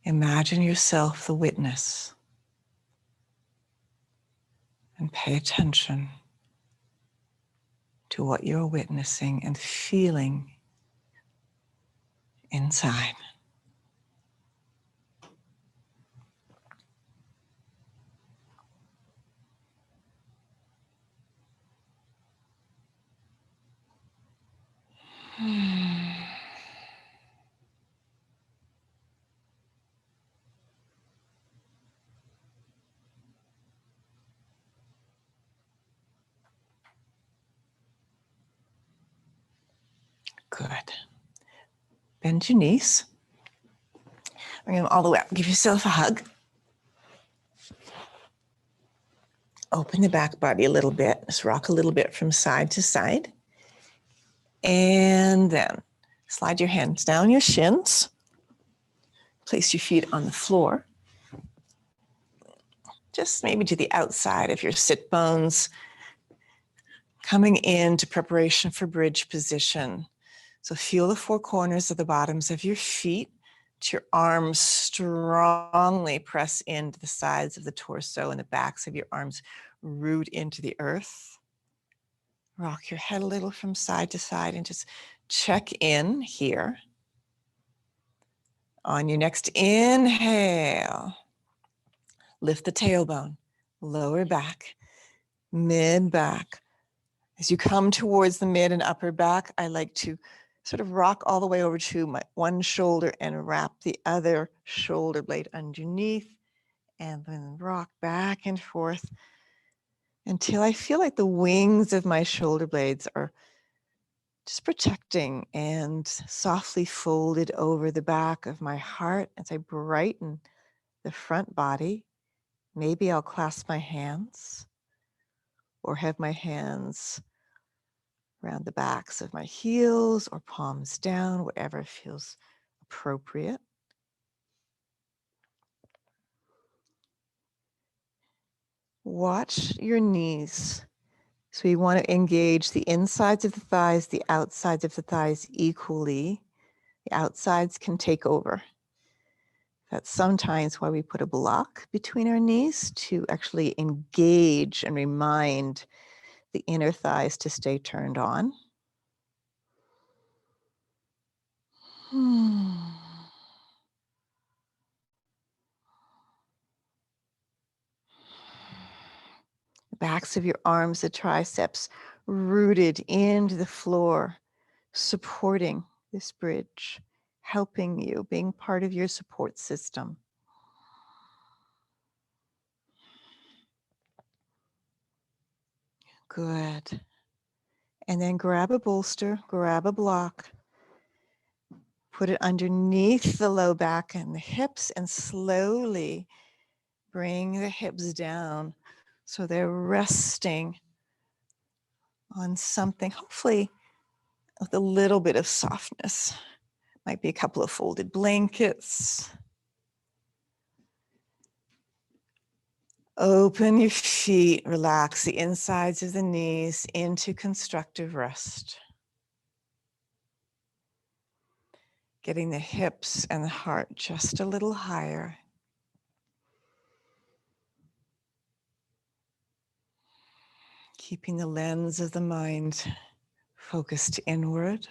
B: Imagine yourself the witness and pay attention to what you're witnessing and feeling inside. Good. Bend your knees. Bring them all the way up. Give yourself a hug. Open the back body a little bit. Just rock a little bit from side to side. And then slide your hands down your shins. Place your feet on the floor. Just maybe to the outside of your sit bones. Coming into preparation for bridge position. So feel the four corners of the bottoms of your feet. Your arms strongly press into the sides of the torso and the backs of your arms root into the earth. Rock your head a little from side to side and just check in here. On your next inhale, lift the tailbone, lower back, mid back. As you come towards the mid and upper back, I like to sort of rock all the way over to my one shoulder and wrap the other shoulder blade underneath, and then rock back and forth until I feel like the wings of my shoulder blades are just protecting and softly folded over the back of my heart as I brighten the front body. Maybe I'll clasp my hands or have my hands around the backs of my heels or palms down, whatever feels appropriate. Watch your knees. So we want to engage the insides of the outsides of the thighs equally. The outsides can take over. That's sometimes why we put a block between our knees to actually engage and remind the inner thighs to stay turned on. The backs of your arms, the triceps rooted into the floor, supporting this bridge, helping you, being part of your support system. Good. And then grab a bolster, grab a block, put it underneath the low back and the hips, and slowly bring the hips down so they're resting on something, hopefully with a little bit of softness. Might be a couple of folded blankets. Open your feet, relax the insides of the knees into constructive rest. Getting the hips and the heart just a little higher. Keeping the lens of the mind focused inward.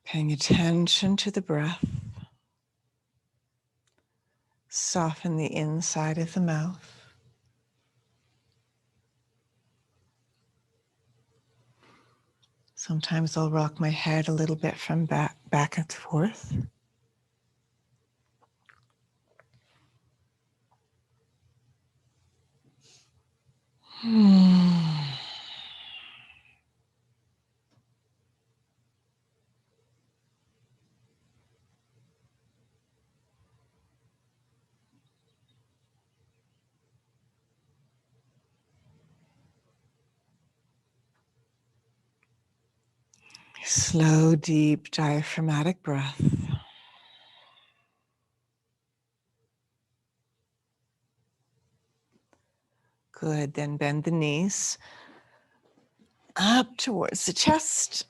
B: Paying attention to the breath. Soften the inside of the mouth. Sometimes I'll rock my head a little bit from back and forth. Slow, deep, diaphragmatic breath. Good, then bend the knees. up towards the chest.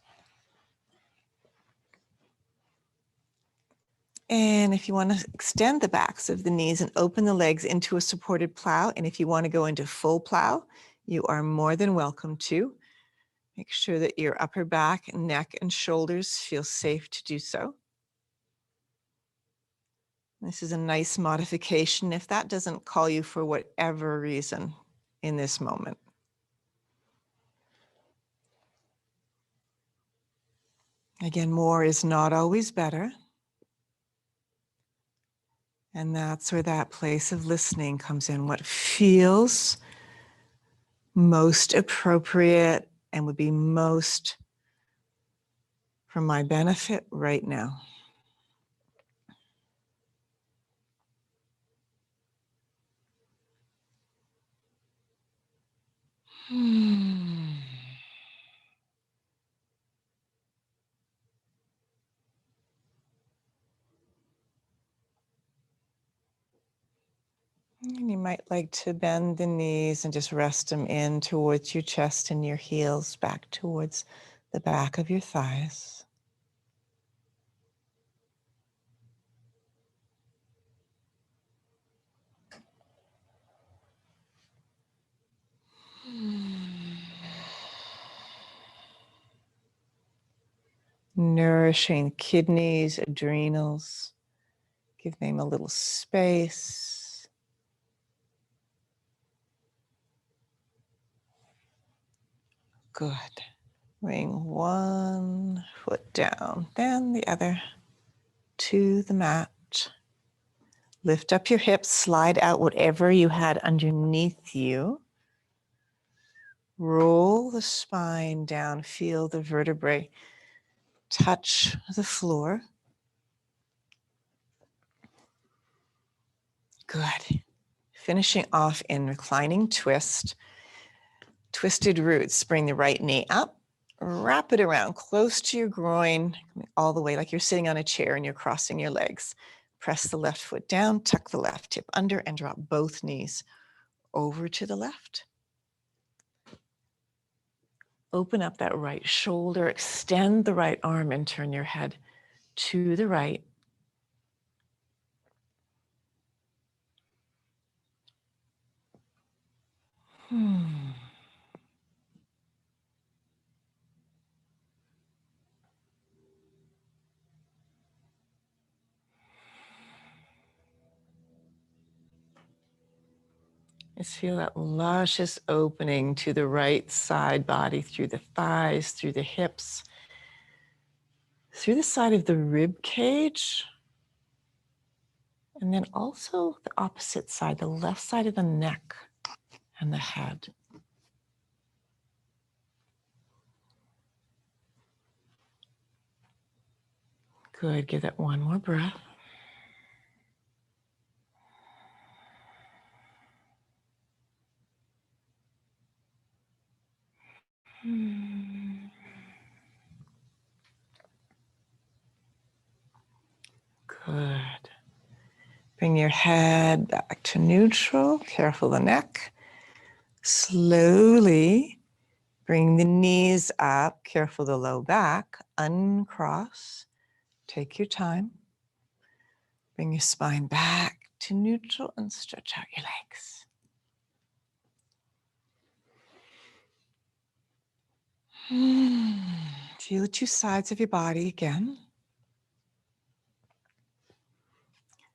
B: And if you want to extend the backs of the knees and open the legs into a supported plow, and if you want to go into full plow, you are more than welcome to. Make sure that your upper back, neck, and shoulders feel safe to do so. This is a nice modification if that doesn't call you for whatever reason in this moment. Again, more is not always better. And that's where that place of listening comes in. What feels most appropriate and would be most for my benefit right now. And you might like to bend the knees and just rest them in towards your chest and your heels back towards the back of your thighs. Nourishing kidneys, adrenals. Give them a little space. Good. Bring one foot down, then the other to the mat. Lift up your hips, slide out whatever you had underneath you. Roll the spine down, feel the vertebrae touch the floor. Good. Finishing off in reclining twist. Twisted roots, bring the right knee up, wrap it around close to your groin, all the way like you're sitting on a chair and you're crossing your legs. Press the left foot down, tuck the left hip under, and drop both knees over to the left. Open up that right shoulder, extend the right arm, and turn your head to the right. Just feel that luscious opening to the right side body, through the thighs, through the hips, through the side of the rib cage, and then also the opposite side, the left side of the neck and the head. Good, give that one more breath. Good. Bring your head back to neutral, careful the neck. Slowly bring the knees up, careful the low back, uncross, take your time. Bring your spine back to neutral and stretch out your legs. Feel the two sides of your body again.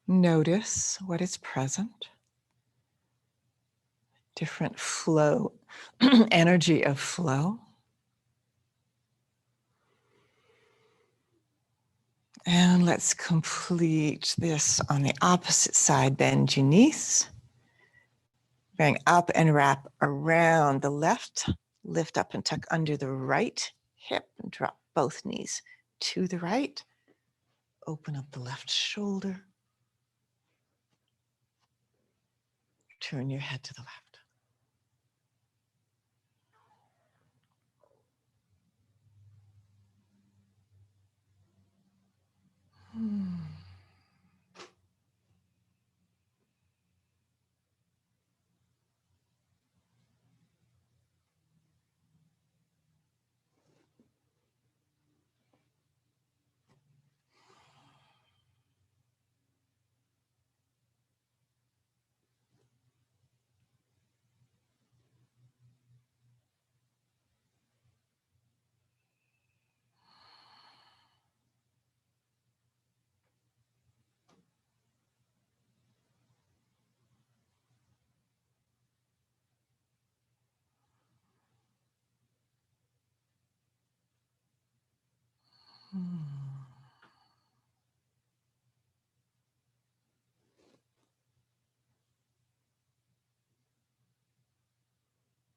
B: Notice what is present. Different flow, energy of flow. And let's complete this on the opposite side. Bend your knees. Bring up and wrap around the left. Lift up and tuck under the right hip and drop both knees to the right. Open up the left shoulder. Turn your head to the left.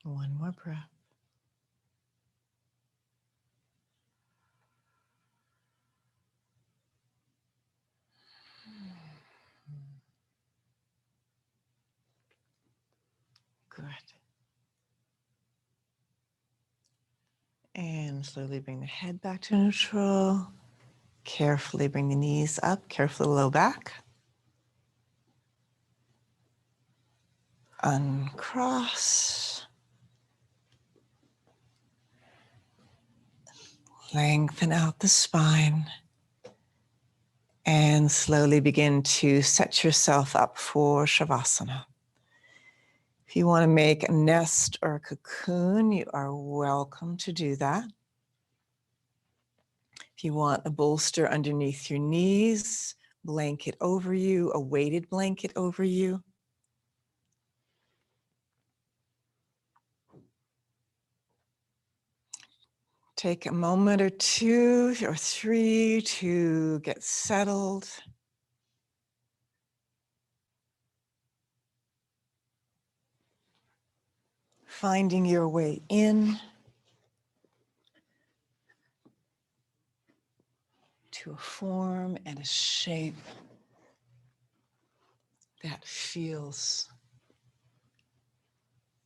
B: One more breath. Good. And slowly bring the head back to neutral. Carefully bring the knees up, carefully low back. Uncross. Lengthen out the spine. And slowly begin to set yourself up for Shavasana. If you want to make a nest or a cocoon, you are welcome to do that. If you want a bolster underneath your knees, blanket over you, a weighted blanket over you. Take a moment or two or three to get settled. Finding your way in to a form and a shape that feels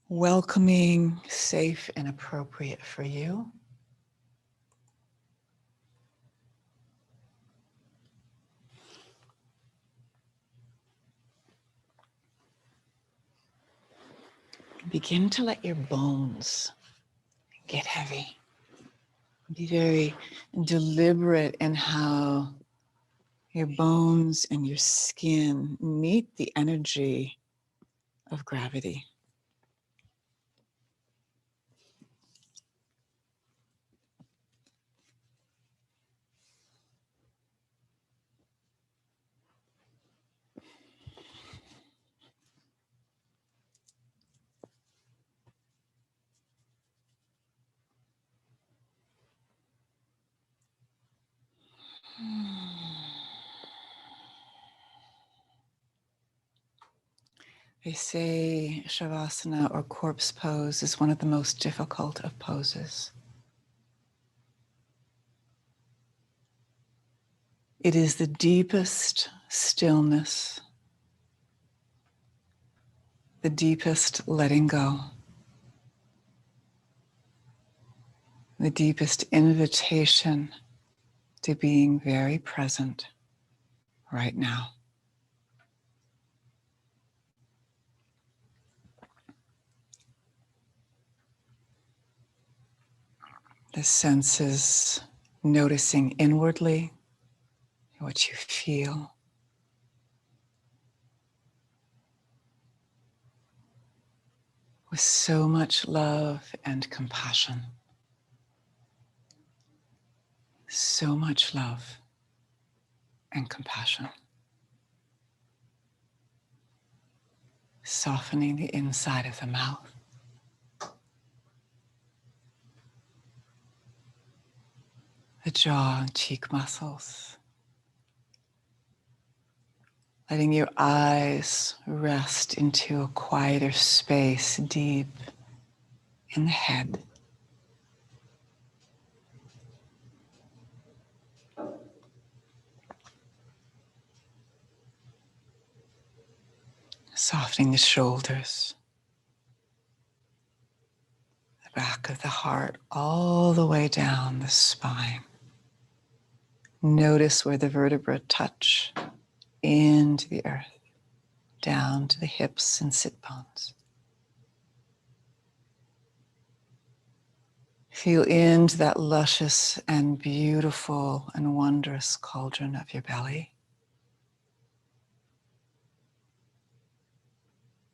B: welcoming, safe, and appropriate for you. Begin to let your bones get heavy. Be very deliberate in how your bones and your skin meet the energy of gravity. They say Shavasana or corpse pose is one of the most difficult of poses. It is the deepest stillness, the deepest letting go, the deepest invitation to being very present right now. The senses noticing inwardly what you feel. With so much love and compassion. So much love and compassion. Softening the inside of the mouth. The jaw and cheek muscles. Letting your eyes rest into a quieter space deep in the head. Softening the shoulders. The back of the heart all the way down the spine. Notice where the vertebrae touch into the earth, down to the hips and sit bones. Feel into that luscious and beautiful and wondrous cauldron of your belly.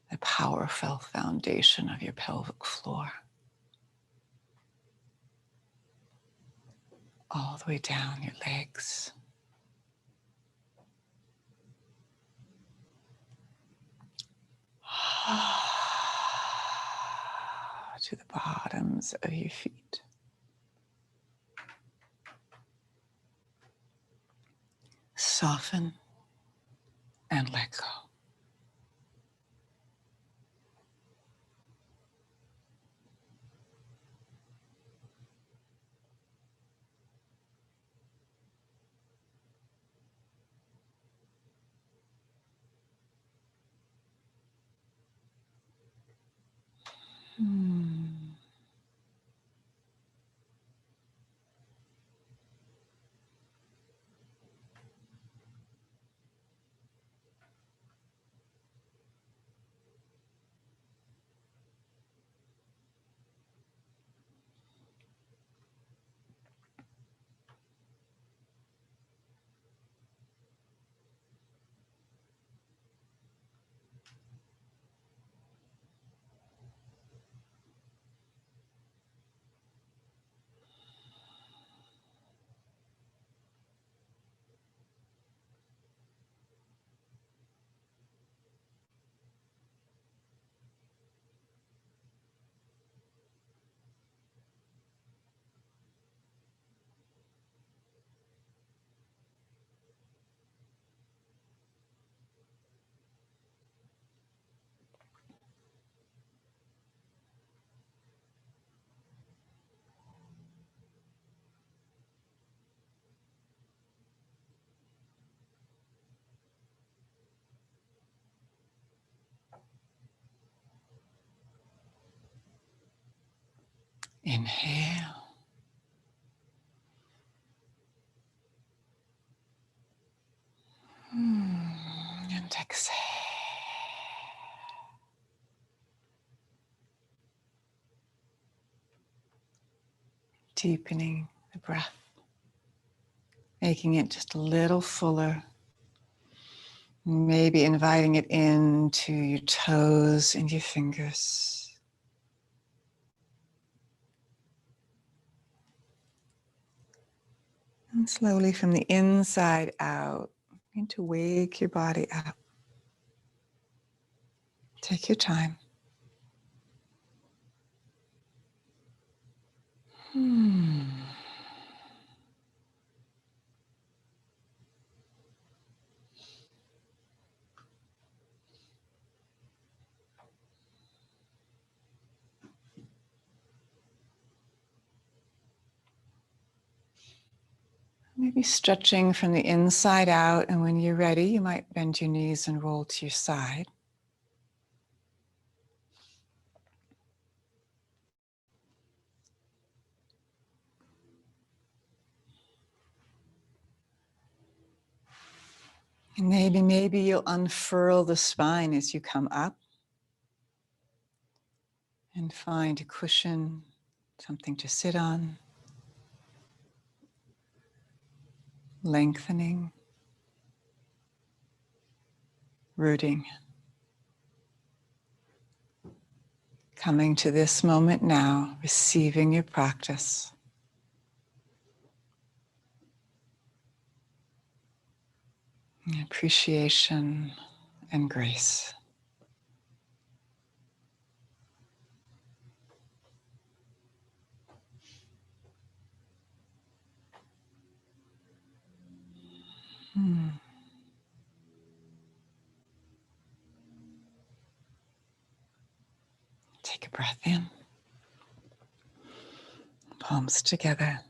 B: The powerful foundation of your pelvic floor. All the way down your legs. To the bottoms of your feet.
A: soften and let go. Inhale. And exhale. Deepening the breath, making it just a little fuller. Maybe inviting it into your toes and your fingers. And slowly from the inside out, begin to wake your body up. Take your time. Maybe stretching from the inside out, and when you're ready, you might bend your knees and roll to your side. And maybe you'll unfurl the spine as you come up and find a cushion, something to sit on, lengthening, rooting. Coming to this moment now, receiving your practice. Appreciation and grace. Take a breath in. Palms together.